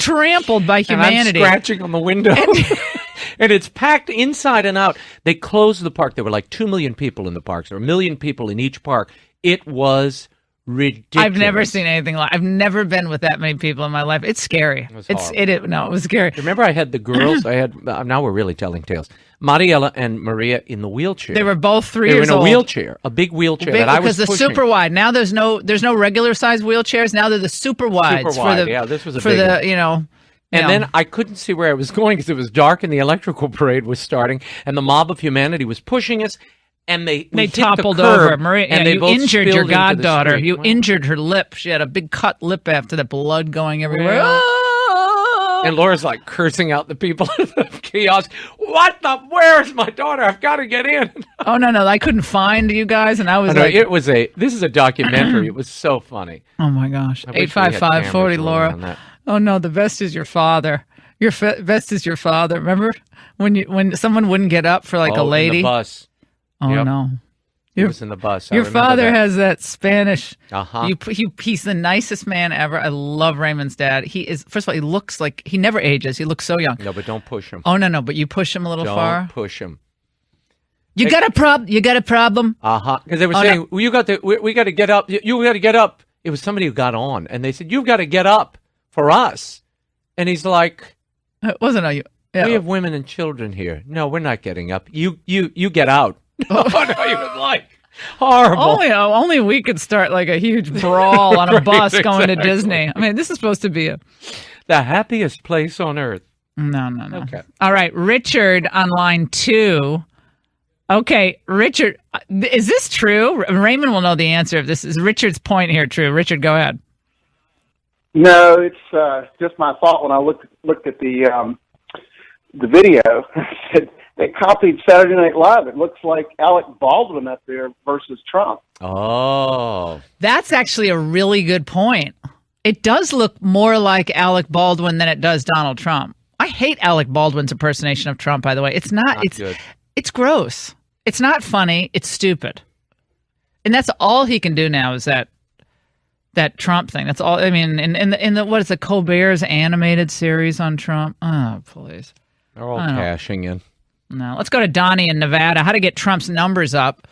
trampled by humanity. And I'm scratching on the window, and it's packed inside and out. They closed the park. There were like 2 million people in the parks, or 1 million people in each park. It was ridiculous. I've never seen anything like. I've never been with that many people in my life. It's scary. It was it was scary. Remember, I had the girls. Now we're really telling tales. Mariela and Maria in the wheelchair. They were both 3 years old. They were in a wheelchair, a big wheelchair that I was pushing. Because the super wide. Now there's no regular size wheelchairs. Now they're the super wides. Super wide. Yeah, this was a big one. And then I couldn't see where I was going because it was dark and the electrical parade was starting, and the mob of humanity was pushing us. And they toppled the curb, over. Maria, and you injured your spilled into the goddaughter. street. You injured her lip. She had a big cut lip after the blood going everywhere. And Laura's like cursing out the people at the kiosk. Where is my daughter? I've got to get in. Oh, no. I couldn't find you guys. And I was this is a documentary. It was so funny. Oh my gosh. 855-40, Laura. Oh no, the best is your father. Your best is your father. Remember when someone wouldn't get up for like a lady? In the bus. Oh no. He was in the bus. Your father has that Spanish. Uh-huh. He's the nicest man ever. I love Raymond's dad. He is. First of all, he looks like he never ages. He looks so young. No, but don't push him. Oh no, but you push him a little far. Don't push him. You got a problem. You got a problem. Because they were saying, well, we got to get up. You got to get up. It was somebody who got on, and they said, you've got to get up for us. And he's like, it wasn't you. Yeah. We have women and children here. No, we're not getting up. You get out. No, he was like horrible. Only we could start like a huge brawl on a bus going to Disney. I mean, this is supposed to be the happiest place on earth. No. Okay. All right, Richard on line 2. Okay, Richard, is this true? Raymond will know the answer if this is Richard's point here true. Richard, go ahead. No, it's just my thought when I looked at the video. I said, they copied Saturday Night Live. It looks like Alec Baldwin up there versus Trump. Oh. That's actually a really good point. It does look more like Alec Baldwin than it does Donald Trump. I hate Alec Baldwin's impersonation of Trump, by the way. It's not good. It's gross. It's not funny. It's stupid. And that's all he can do now is that Trump thing. That's all. I mean, in the what is the Colbert's animated series on Trump? Oh, please. They're all cashing in. No, let's go to Donnie in Nevada. How to get Trump's numbers up.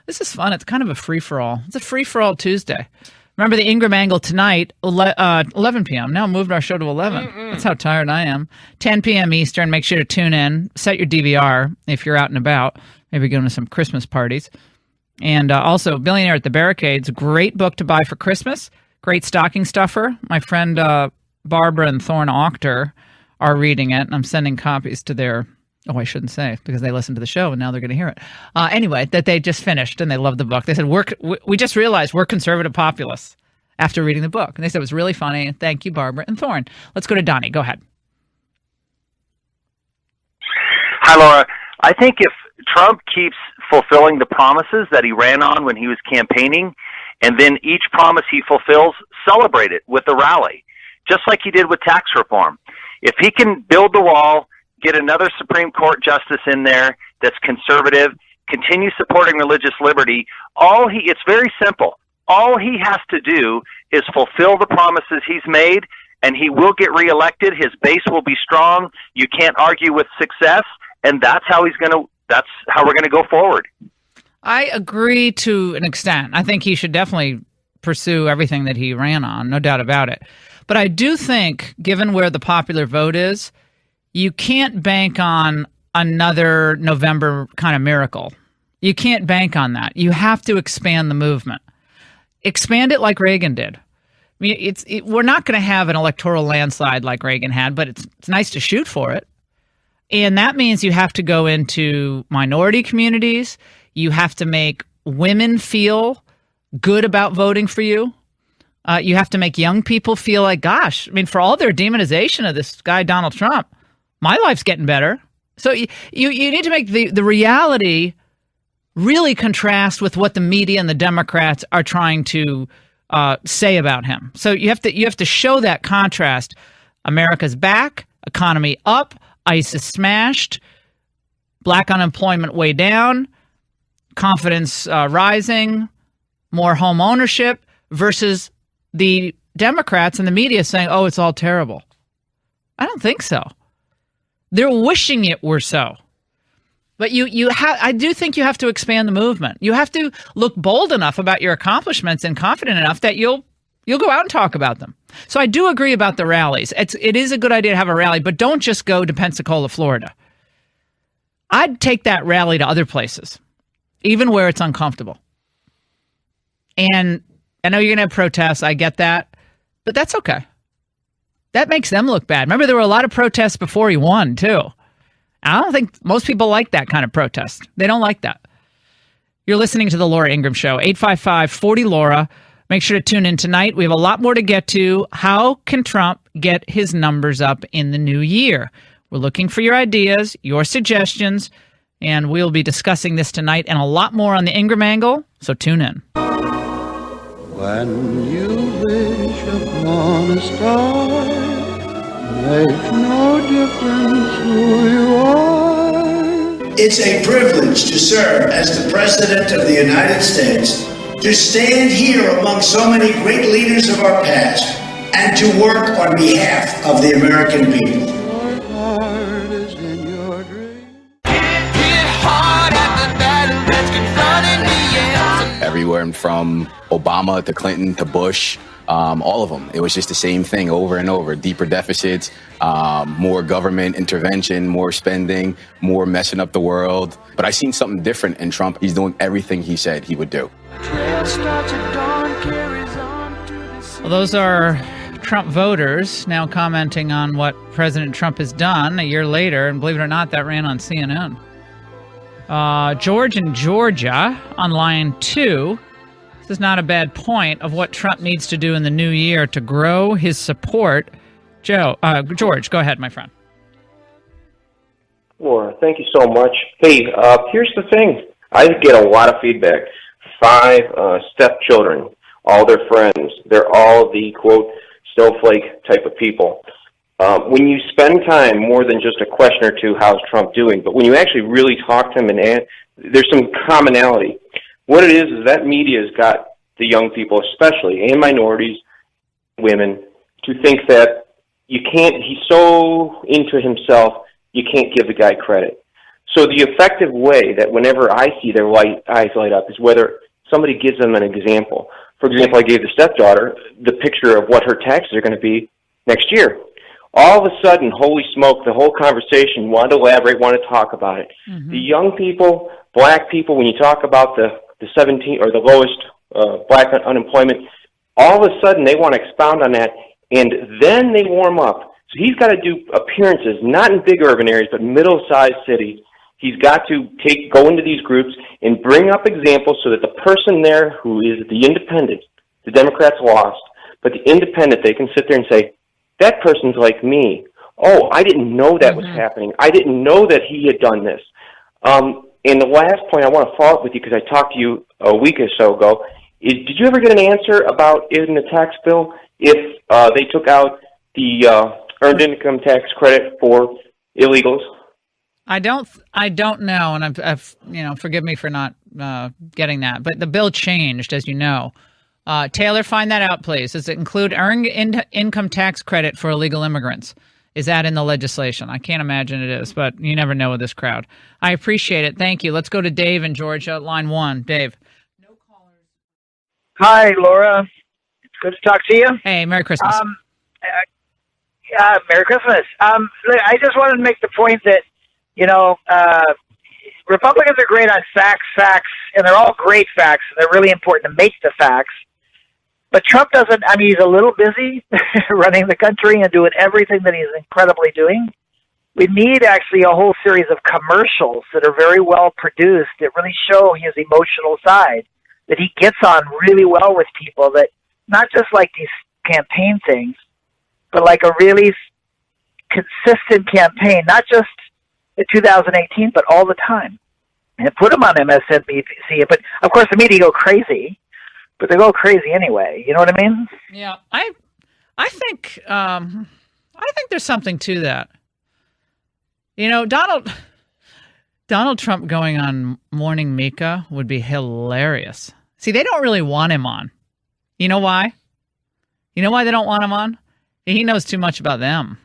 This is fun. It's kind of a free-for-all. It's a free-for-all Tuesday. Remember the Ingraham angle tonight, 11 p.m. Now moved our show to 11. That's how tired I am. 10 p.m. Eastern. Make sure to tune in. Set your DVR if you're out and about. Maybe going to some Christmas parties. And also, Billionaire at the Barricades. Great book to buy for Christmas. Great stocking stuffer. My friend Barbara and Thorne Octor are reading it, and I'm sending copies to their... Oh, I shouldn't say because they listen to the show and now they're going to hear it. Anyway, that they just finished and they love the book. They said, we just realized we're conservative populists. after reading the book. And they said it was really funny. Thank you, Barbara and Thorne. Let's go to Donnie. Go ahead. Hi, Laura. I think if Trump keeps fulfilling the promises that he ran on when he was campaigning, and then each promise he fulfills, celebrate it with a rally, just like he did with tax reform. If he can build the wall, get another Supreme Court justice in there that's conservative, continue supporting religious liberty, it's very simple. All he has to do is fulfill the promises he's made, and he will get reelected. His base will be strong. You can't argue with success, and that's how we're going to go forward. I agree to an extent. I think he should definitely pursue everything that he ran on, no doubt about it. But I do think, given where the popular vote is, you can't bank on another November kind of miracle. You can't bank on that. You have to expand the movement. Expand it like Reagan did. I mean, we're not going to have an electoral landslide like Reagan had, but it's nice to shoot for it. And that means you have to go into minority communities. You have to make women feel good about voting for you. You have to make young people feel like, gosh, I mean, for all their demonization of this guy, Donald Trump, my life's getting better. So you need to make the reality really contrast with what the media and the Democrats are trying to say about him. So you have to show that contrast. America's back, economy up, ISIS smashed, black unemployment way down, confidence rising, more home ownership, versus the Democrats and the media saying, oh, it's all terrible. I don't think so. They're wishing it were so. But I do think you have to expand the movement. You have to look bold enough about your accomplishments and confident enough that you'll go out and talk about them. So I do agree about the rallies. It is a good idea to have a rally, but don't just go to Pensacola, Florida. I'd take that rally to other places, even where it's uncomfortable. And I know you're going to have protests. I get that. But that's okay. That makes them look bad. Remember, there were a lot of protests before he won, too. I don't think most people like that kind of protest. They don't like that. You're listening to The Laura Ingraham Show, 855-40-LAURA. Make sure to tune in tonight. We have a lot more to get to. How can Trump get his numbers up in the new year? We're looking for your ideas, your suggestions, and we'll be discussing this tonight and a lot more on the Ingraham angle, so tune in. When you wish upon a star, makes no difference who you are. It's a privilege to serve as the President of the United States, to stand here among so many great leaders of our past, and to work on behalf of the American people. Your heart is in your dream. Everywhere from Obama to Clinton to Bush, all of them. It was just the same thing over and over. Deeper deficits, more government intervention, more spending, more messing up the world. But I seen something different in Trump. He's doing everything he said he would do. Well, those are Trump voters now commenting on what President Trump has done a year later. And believe it or not, that ran on CNN. George in Georgia on line 2. This is not a bad point of what Trump needs to do in the new year to grow his support. George, go ahead, my friend. Laura, thank you so much. Hey, here's the thing. I get a lot of feedback. 5 stepchildren, all their friends. They're all the, quote, snowflake type of people. When you spend time, more than just a question or two, how's Trump doing, but when you actually really talk to him and there's some commonality. What it is that media has got the young people, especially, and minorities, women, to think that you can't, he's so into himself, you can't give the guy credit. So the effective way that whenever I see their eyes light up is whether somebody gives them an example. For example, I gave the stepdaughter the picture of what her taxes are going to be next year. All of a sudden, holy smoke, the whole conversation, wanted to elaborate, wanted to talk about it. Mm-hmm. The young people, black people, when you talk about the 17 or the lowest black unemployment, all of a sudden they want to expound on that, and then they warm up. So he's got to do appearances, not in big urban areas, but middle-sized cities. He's got to go into these groups and bring up examples so that the person there who is the independent, The Democrats lost, but the independent, they can sit there and say, that person's like me. Oh, I didn't know that was happening. I didn't know that he had done this. And the last point I want to follow up with you, because I talked to you a week or so ago, is did you ever get an answer about in the tax bill if they took out the earned income tax credit for illegals? I don't know, and I've forgive me for not getting that, but the bill changed, as you know. Taylor, find that out, please. Does it include earned income tax credit for illegal immigrants? Is that in the legislation? I can't imagine it is, but you never know with this crowd. I appreciate it. Thank you. Let's go to Dave in Georgia, line 1. Dave. Hi, Laura. It's good to talk to you. Hey, Merry Christmas. Merry Christmas. I just wanted to make the point that, Republicans are great on facts, and they're all great facts, and they're really important to make the facts. But Trump doesn't, he's a little busy running the country and doing everything that he's incredibly doing. We need actually a whole series of commercials that are very well produced that really show his emotional side, that he gets on really well with people, that not just like these campaign things, but like a really consistent campaign, not just in 2018, but all the time. And put him on MSNBC, but of course the media go crazy. But they go crazy anyway. You know what I mean? Yeah, I think there's something to that. Donald Trump going on Morning Mika would be hilarious. See, they don't really want him on. You know why? You know why they don't want him on? He knows too much about them.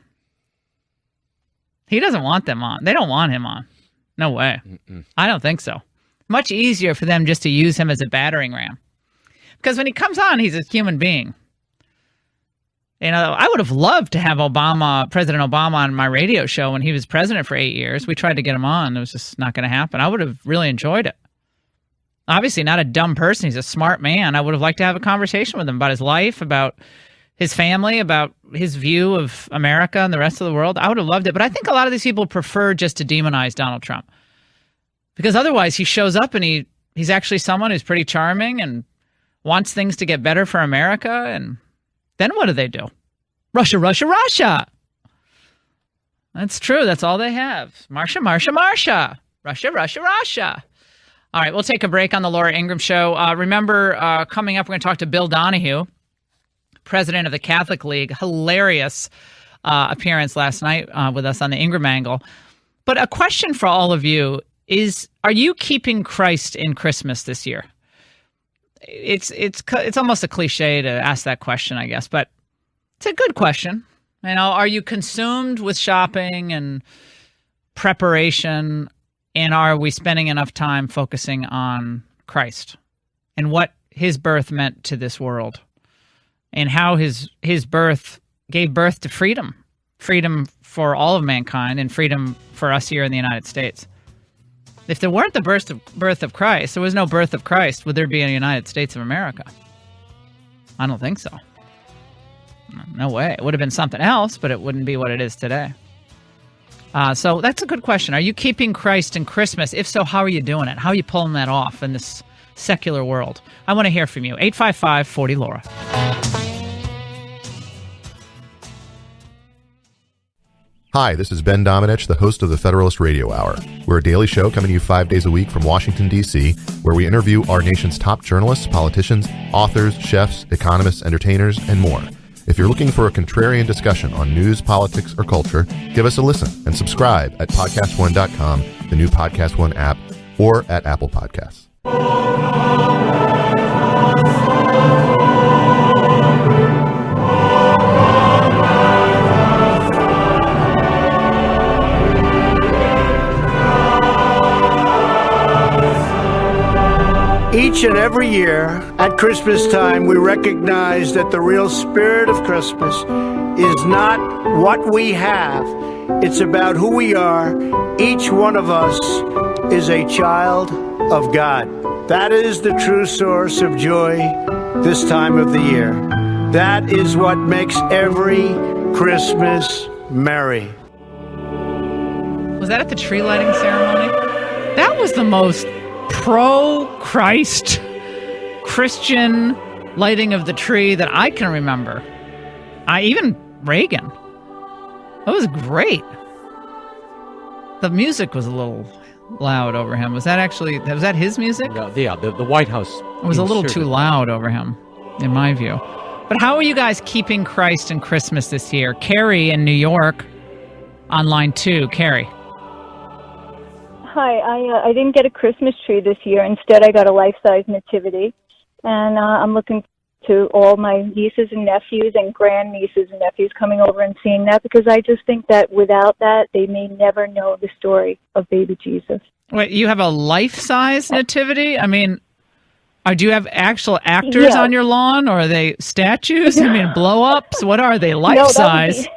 He doesn't want them on. They don't want him on. No way. I don't think so. Much easier for them just to use him as a battering ram. Because when he comes on, he's a human being. I would have loved to have President Obama on my radio show when he was president for 8 years. We tried to get him on. It was just not going to happen. I would have really enjoyed it. Obviously not a dumb person. He's a smart man. I would have liked to have a conversation with him about his life, about his family, about his view of America and the rest of the world. I would have loved it. But I think a lot of these people prefer just to demonize Donald Trump. Because otherwise he shows up and he's actually someone who's pretty charming and wants things to get better for America, and then what do? Russia, Russia, Russia. That's true. That's all they have. Marsha, Marsha, Marsha. Russia, Russia, Russia. All right, we'll take a break on the Laura Ingraham Show. Remember, coming up, we're going to talk to Bill Donahue, president of the Catholic League. Hilarious appearance last night with us on the Ingraham Angle. But a question for all of you is, are you keeping Christ in Christmas this year? It's almost a cliche to ask that question, I guess, but it's a good question. Are you consumed with shopping and preparation, and are we spending enough time focusing on Christ and what his birth meant to this world, and how his birth gave birth to freedom for all of mankind and freedom for us here in the United States? If there weren't the birth of Christ, there was no birth of Christ, would there be a United States of America? I don't think so. No way. It would have been something else, but it wouldn't be what it is today. So that's a good question. Are you keeping Christ in Christmas? If so, how are you doing it? How are you pulling that off in this secular world? I want to hear from you. 855-40-LAURA. Hi, this is Ben Domenech, the host of the Federalist Radio Hour. We're a daily show coming to you 5 days a week from Washington, D.C., where we interview our nation's top journalists, politicians, authors, chefs, economists, entertainers, and more. If you're looking for a contrarian discussion on news, politics, or culture, give us a listen and subscribe at podcastone.com, the new Podcast One app, or at Apple Podcasts. Each and every year at Christmas time, we recognize that the real spirit of Christmas is not what we have. It's about who we are. Each one of us is a child of God. That is the true source of joy this time of the year. That is what makes every Christmas merry. Was that at the tree lighting ceremony? That was the most pro-Christ Christian lighting of the tree that I can remember. Even Reagan. That was great. The music was a little loud over him. Was that his music? Yeah, the White House. It was a little too loud over him, in my view. But how are you guys keeping Christ and Christmas this year? Carrie in New York, on line 2. Carrie. Hi, I didn't get a Christmas tree this year. Instead, I got a life-size nativity, and I'm looking to all my nieces and nephews and grandnieces and nephews coming over and seeing that, because I just think that without that, they may never know the story of baby Jesus. Wait, you have a life-size nativity? I mean, do you have actual actors on your lawn, or are they statues? I mean, blow-ups? What are they? Life-size?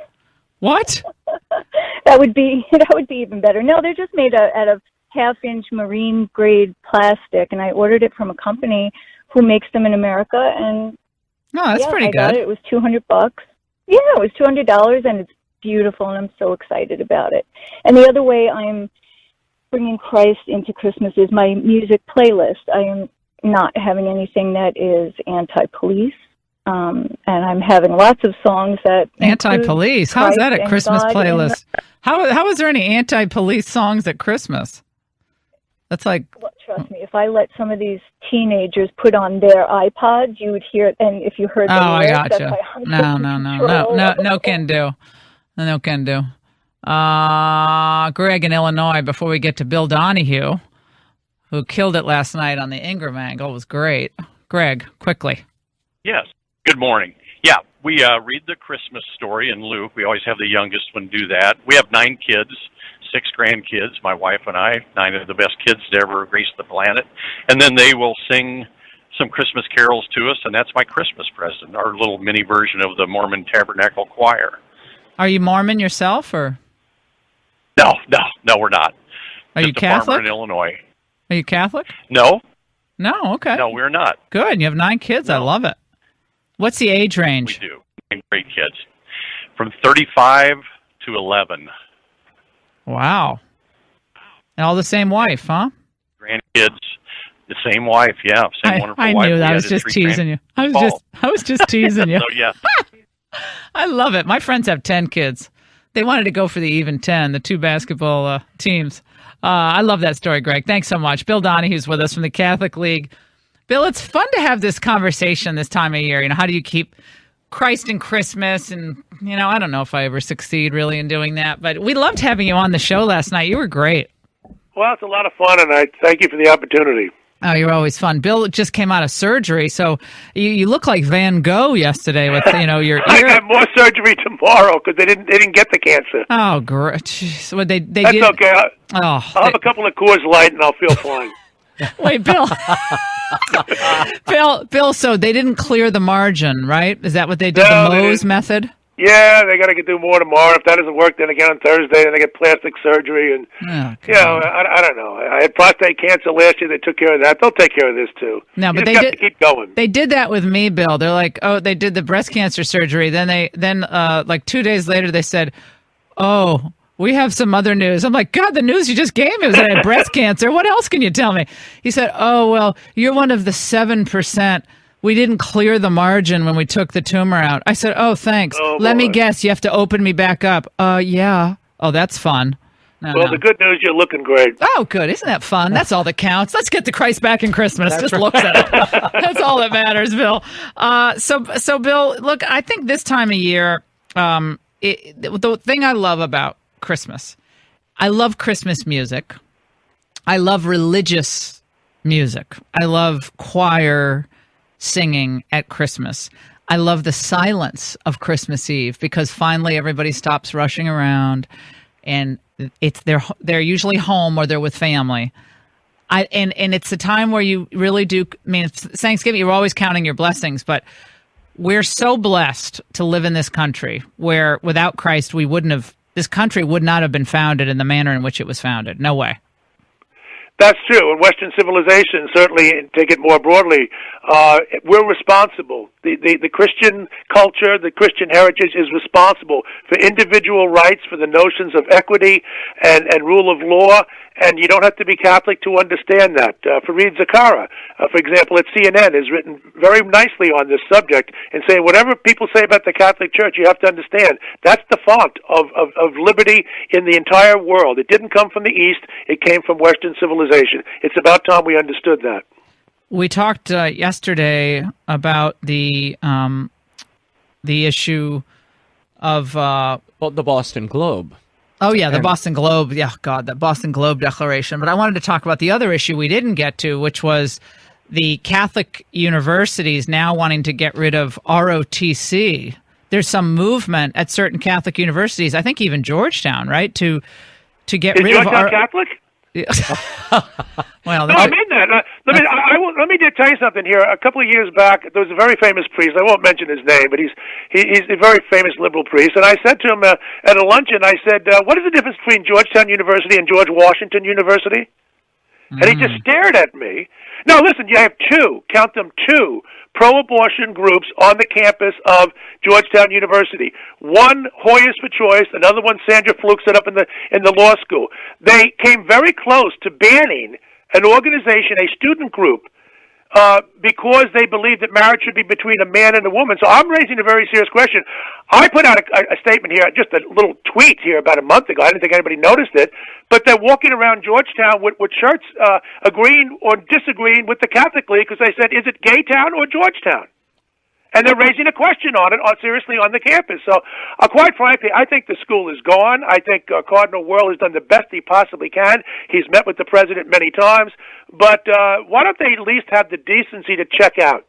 What? That would be even better. No, they're just made out of half-inch marine-grade plastic, and I ordered it from a company who makes them in America, and that's pretty good. I got it. It was $200. Yeah, it was $200, and it's beautiful, and I'm so excited about it. And the other way I'm bringing Christ into Christmas is my music playlist. I am not having anything that is anti-police, and I'm having lots of songs that anti-police. How is that a Christmas God playlist? How is there any anti-police songs at Christmas? That's like. Well, trust me, if I let some of these teenagers put on their iPods, you would hear it. And if you heard the I lyrics, got you. No can do. No can do. Greg in Illinois, before we get to Bill Donahue, who killed it last night on the Ingraham angle, was great. Greg, quickly. Yes. Good morning. Yeah, we read the Christmas story in Luke. We always have the youngest one do that. We have 9 kids, 6 grandkids, my wife and I, 9 of the best kids to ever grace the planet. And then they will sing some Christmas carols to us, and that's my Christmas present, our little mini version of the Mormon Tabernacle Choir. Are you Mormon yourself, or? No, we're not. Are Just you Catholic? A farmer in Illinois. Are you Catholic? No. No, okay. No, we're not. Good. You have 9 kids. No. I love it. What's the age range? We do. 9 great kids. From 35 to 11. Wow. And all the same wife, huh? Grandkids, the same wife, yeah. Same wonderful wife. I knew that. I was just teasing you. I was just teasing you. So, yeah. I love it. My friends have 10 kids. They wanted to go for the even 10, the 2 basketball teams. I love that story, Greg. Thanks so much. Bill Donahue's with us from the Catholic League. Bill, it's fun to have this conversation this time of year. You know, how do you keep Christ and Christmas? And, you know, I don't know if I ever succeed really in doing that, but we loved having you on the show last night. You were great. Well, it's a lot of fun, and I thank you for the opportunity. Oh, you're always fun. Bill just came out of surgery, so you look like Van Gogh yesterday with, you know, your ear. I got more surgery tomorrow because they didn't get the cancer. Oh, great. Jeez. Well, they That's did. okay. I'll have a couple of Coors Light, and I'll feel fine. Wait, Bill. Bill, so they didn't clear the margin, right? Is that what they did, the Mohs method? Yeah, they got to do more tomorrow. If that doesn't work, then again on Thursday, then they get plastic surgery. And, I don't know. I had prostate cancer last year. They took care of that. They'll take care of this, too. No, but they got to keep going. They did that with me, Bill. They're like, oh, they did the breast cancer surgery. Then like 2 days later, they said, oh, we have some other news. I'm like, God, the news you just gave me was that I had breast cancer. What else can you tell me? He said, oh, well, you're one of the 7%. We didn't clear the margin when we took the tumor out. I said, oh, thanks. Let me guess. You have to open me back up. Yeah. Oh, that's fun. No. The good news, you're looking great. Oh, good. Isn't that fun? That's all that counts. Let's get the Christ back in Christmas. Just looks at it. That's all that matters, Bill. So, Bill, look, I think this time of year, the thing I love about Christmas, I love Christmas music. I love religious music. I love choir singing at Christmas. I love the silence of Christmas Eve because finally everybody stops rushing around and they're usually home or they're with family. And it's a time where you really do, I mean, Thanksgiving, you're always counting your blessings, but we're so blessed to live in this country where without Christ, this country would not have been founded in the manner in which it was founded. No way. That's true. And Western civilization, certainly, take it more broadly, we're responsible. The Christian culture, the Christian heritage is responsible for individual rights, for the notions of equity and rule of law, And you don't have to be Catholic to understand that. Fareed Zakaria, for example, at CNN, has written very nicely on this subject and saying whatever people say about the Catholic Church, you have to understand that's the font of liberty in the entire world. It didn't come from the East. It came from Western civilization. It's about time we understood that. We talked yesterday about the issue of the Boston Globe. Oh, yeah, the Boston Globe. Yeah, God, that Boston Globe declaration. But I wanted to talk about the other issue we didn't get to, which was the Catholic universities now wanting to get rid of ROTC. There's some movement at certain Catholic universities, I think even Georgetown, right, to get rid of Georgetown Catholic? Well, no, I mean that. Let me just tell you something here. A couple of years back, there was a very famous priest. I won't mention his name, but he's a very famous liberal priest. And I said to him at a luncheon, I said, "What is the difference between Georgetown University and George Washington University?" And he just stared at me. No, listen, you have two, count them, two pro-abortion groups on the campus of Georgetown University. One, Hoyas for Choice, another one, Sandra Fluke, set up in the law school. They came very close to banning an organization, a student group, because they believe that marriage should be between a man and a woman. So I'm raising a very serious question. I put out a statement here, just a little tweet here about a month ago. I didn't think anybody noticed it. But they're walking around Georgetown with shirts agreeing or disagreeing with the Catholic League because they said, is it Gay Town or Georgetown? And they're raising a question on it, seriously, on the campus. So, quite frankly, I think the school is gone. I think Cardinal Wuerl has done the best he possibly can. He's met with the president many times. But why don't they at least have the decency to check out?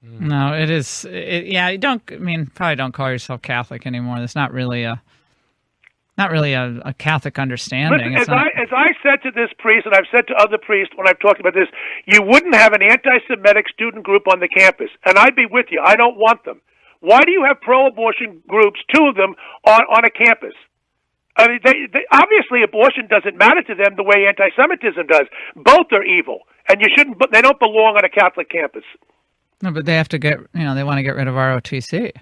No, it is. Yeah, probably don't call yourself Catholic anymore. That's not really a Catholic understanding. Listen, as I said to this priest, and I've said to other priests when I've talked about this, you wouldn't have an anti-Semitic student group on the campus, and I'd be with you. I don't want them. Why do you have pro-abortion groups, two of them, on a campus? I mean, they obviously abortion doesn't matter to them the way anti-Semitism does. Both are evil, and they don't belong on a Catholic campus. No, but they have to they want to get rid of ROTC.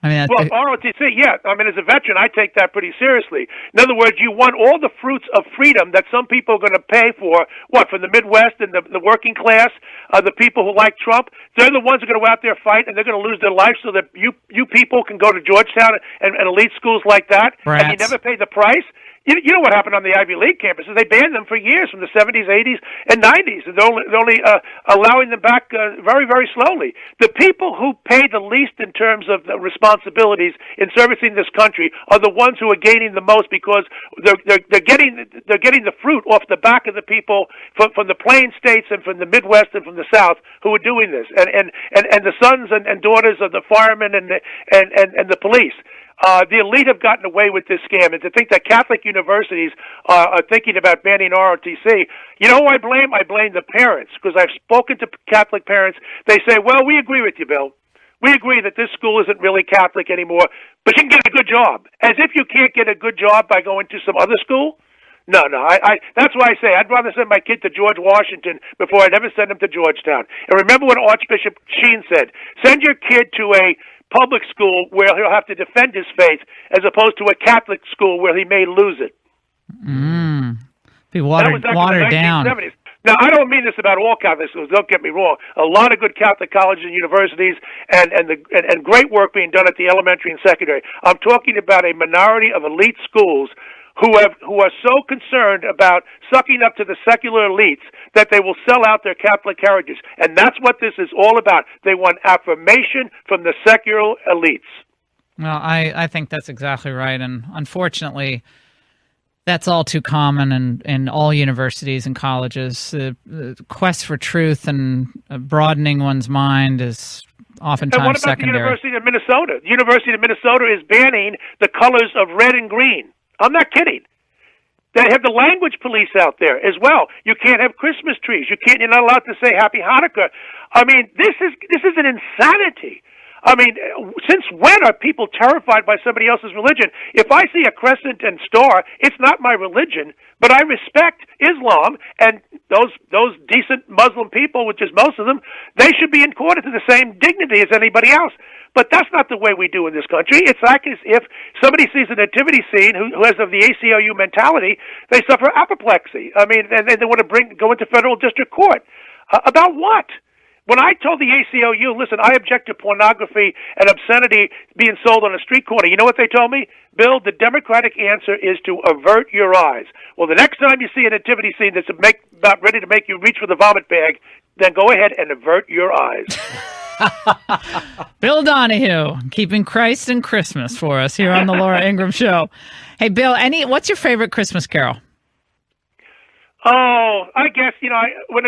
I mean, ROTC, yeah. I mean, as a veteran, I take that pretty seriously. In other words, you want all the fruits of freedom that some people are going to pay for, from the Midwest and the working class, the people who like Trump. They're the ones who are going to go out there and fight, and they're going to lose their life so that you people can go to Georgetown and elite schools like that, and you never pay the price. You know what happened on the Ivy League campuses? They banned them for years, from the 70s, 80s, and 90s, and they're only allowing them back very, very slowly. The people who pay the least in terms of the responsibilities in servicing this country are the ones who are gaining the most because they're getting the fruit off the back of the people from the Plain States and from the Midwest and from the South who are doing this, and the sons and daughters of the firemen and the police. The elite have gotten away with this scam, and to think that Catholic universities are thinking about banning ROTC, you know who I blame? I blame the parents, because I've spoken to Catholic parents. They say, well, we agree with you, Bill. We agree that this school isn't really Catholic anymore, but you can get a good job. As if you can't get a good job by going to some other school? No. That's why I say I'd rather send my kid to George Washington before I'd ever send him to Georgetown. And remember what Archbishop Sheen said, send your kid to a public school where he'll have to defend his faith as opposed to a Catholic school where he may lose it. Be watered down. Now, I don't mean this about all Catholic schools. Don't get me wrong. A lot of good Catholic colleges and universities and great work being done at the elementary and secondary. I'm talking about a minority of elite schools who are so concerned about sucking up to the secular elites that they will sell out their Catholic heritage. And that's what this is all about. They want affirmation from the secular elites. Well, I think that's exactly right. And unfortunately, that's all too common in all universities and colleges. The quest for truth and broadening one's mind is oftentimes secondary. And what about the University of Minnesota? The University of Minnesota is banning the colors of red and green. I'm not kidding. They have the language police out there as well. You can't have Christmas trees. You're not allowed to say Happy Hanukkah. I mean, this is an insanity. I mean, since when are people terrified by somebody else's religion? If I see a crescent and star, it's not my religion, but I respect Islam, and those decent Muslim people, which is most of them, they should be accorded to the same dignity as anybody else. But that's not the way we do in this country. It's like as if somebody sees a nativity scene who has of the ACLU mentality, they suffer apoplexy. I mean, and they want to go into federal district court. About what? When I told the ACLU, listen, I object to pornography and obscenity being sold on a street corner, you know what they told me? Bill, the Democratic answer is to avert your eyes. Well, the next time you see a nativity scene that's about ready to make you reach for the vomit bag, then go ahead and avert your eyes. Bill Donahue, keeping Christ and Christmas for us here on the Laura Ingraham Show. Hey, Bill, what's your favorite Christmas carol? Oh, I guess, when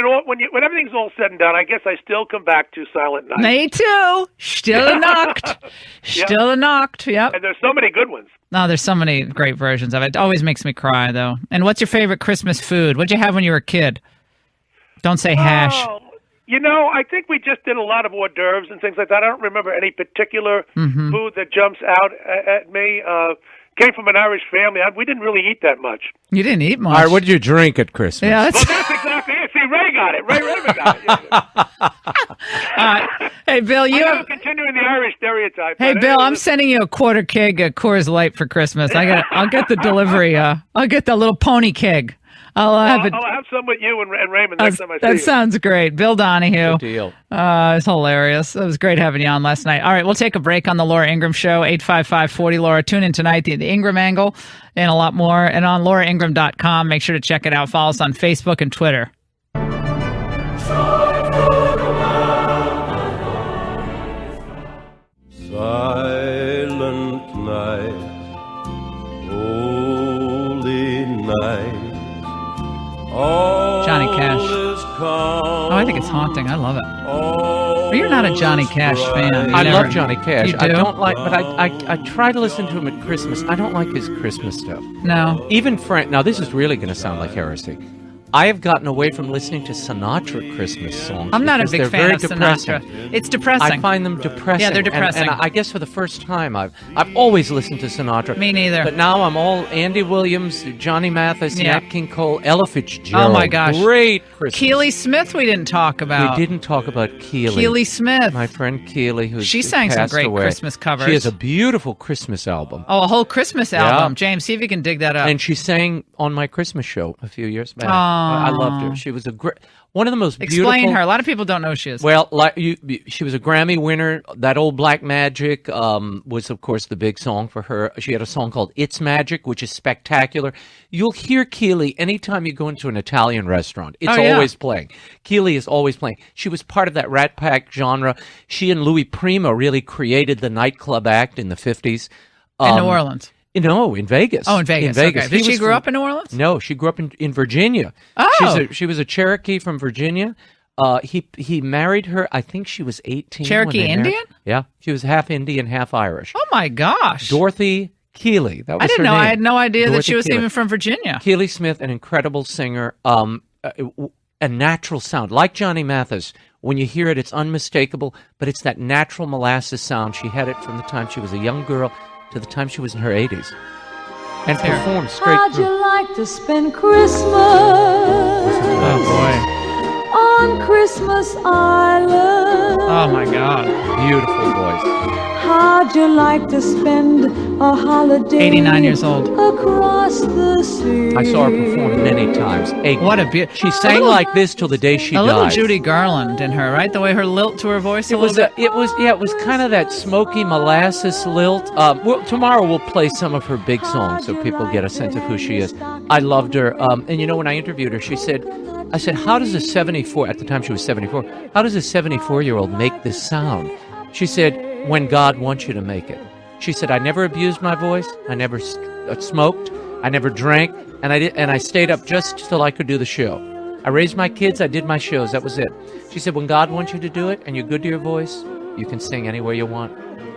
everything's all said and done, I guess I still come back to Silent Night. Me too. Still knocked. Still knocked. Yep. And there's so many good ones. No, there's so many great versions of it. It always makes me cry, though. And what's your favorite Christmas food? What'd you have when you were a kid? Don't say hash. Oh, I think we just did a lot of hors d'oeuvres and things like that. I don't remember any particular food that jumps out at me. Came from an Irish family. We didn't really eat that much. You didn't eat much. All right, what did you drink at Christmas? Yeah, well, that's exactly it. See, Ray got it. Ray Raymond got it. Hey, Bill, I'm continuing the Irish stereotype. Hey, Bill, I'm sending you a quarter keg of Coors Light for Christmas. I'll get the delivery. I'll get the little pony keg. I'll have some with you and Raymond next time I see you. That sounds great. Bill Donahue. Good deal. It's hilarious. It was great having you on last night. All right, we'll take a break on the Laura Ingraham Show, 855-40-LAURA. Tune in tonight, the Ingram Angle, and a lot more. And on lauraingraham.com, make sure to check it out. Follow us on Facebook and Twitter. Silent night, holy night. Johnny Cash. Oh, I think it's haunting. I love it. But you're not a Johnny Cash fan. I love Johnny Cash. You do? I don't like, but I try to listen to him at Christmas. I don't like his Christmas stuff. No. Even Frank. Now this is really going to sound like heresy. I have gotten away from listening to Sinatra Christmas songs. I'm not a big they're fan very of depressing. Sinatra. It's depressing. I find them depressing. Yeah, they're depressing. And I guess for the first time, I've always listened to Sinatra. Me neither. But now I'm all Andy Williams, Johnny Mathis, Nat King Cole, Ella Fitzgerald. Oh my gosh, great Christmas. Keely Smith, we didn't talk about. We didn't talk about Keely. Keely Smith, my friend Keely, who she sang some great away. Christmas covers. She has a beautiful Christmas album. Oh, a whole Christmas album. James, see if you can dig that up. And she sang on my Christmas show a few years back. Oh. I loved her. She was a great. One of the most beautiful. Explain her. A lot of people don't know who she is. Well, she was a Grammy winner. That Old Black Magic was, of course, the big song for her. She had a song called It's Magic, which is spectacular. You'll hear Keely anytime you go into an Italian restaurant. It's always playing. Keely is always playing. She was part of that Rat Pack genre. She and Louis Prima really created the nightclub act in the 50s. In New Orleans. No, in Vegas. Oh, in Vegas. Okay. Did she grow up in New Orleans? No, she grew up in Virginia. Oh. She was a Cherokee from Virginia. He married her, I think she was 18. Cherokee Indian? Yeah. She was half Indian, half Irish. Oh, my gosh. Dorothy Keely. That was I didn't her know. name. I had no idea that Dorothy she was Keely. even from Virginia. Keely Smith, an incredible singer. A natural sound. Like Johnny Mathis. When you hear it, it's unmistakable, but it's that natural molasses sound. She had it from the time she was a young girl to the time she was in her 80s. And performed straight How'd through. you like to spend Christmas? Oh, boy. On Christmas Island. Oh, my God. Beautiful voice. How'd you like to spend a holiday? 89 years old. Across the sea. I saw her perform many times. What a beauty. She sang like this till the day she died. A little Judy Garland in her, right? The way her lilt to her voice. It was kind of that smoky molasses lilt. Tomorrow we'll play some of her big songs so people get a sense of who she is. I loved her. And when I interviewed her, I said, how does a 74, at the time she was 74, how does a 74-year-old make this sound? She said, when God wants you to make it. She said, I never abused my voice. I never smoked. I never drank. And I stayed up just till I could do the show. I raised my kids. I did my shows. That was it. She said, when God wants you to do it and you're good to your voice, you can sing anywhere you want.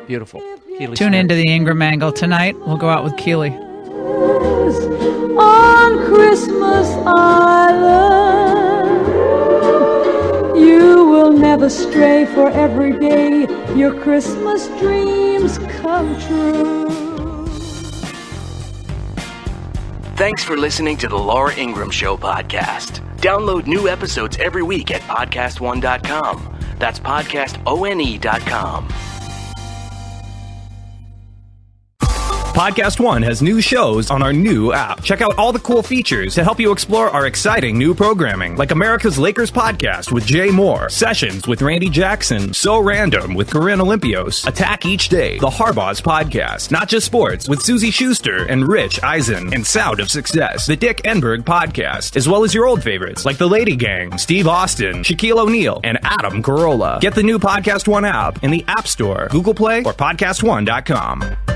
Beautiful. Keely Tune Smith. into the Ingram Angle tonight. We'll go out with Keely. On Christmas Island, you will never stray, for every day your Christmas dreams come true. Thanks for listening to the Laura Ingraham Show podcast. Download new episodes every week at podcastone.com. That's podcastone.com. Podcast One has new shows on our new app. Check out all the cool features to help you explore our exciting new programming, like America's Lakers podcast with Jay Moore, Sessions with Randy Jackson, So Random with Corinne Olympios, Attack Each Day, The Harbaugh's podcast, Not Just Sports with Susie Schuster and Rich Eisen, and Sound of Success, The Dick Enberg podcast, as well as your old favorites like The Lady Gang, Steve Austin, Shaquille O'Neal, and Adam Carolla. Get the new Podcast One app in the App Store, Google Play, or podcastone.com.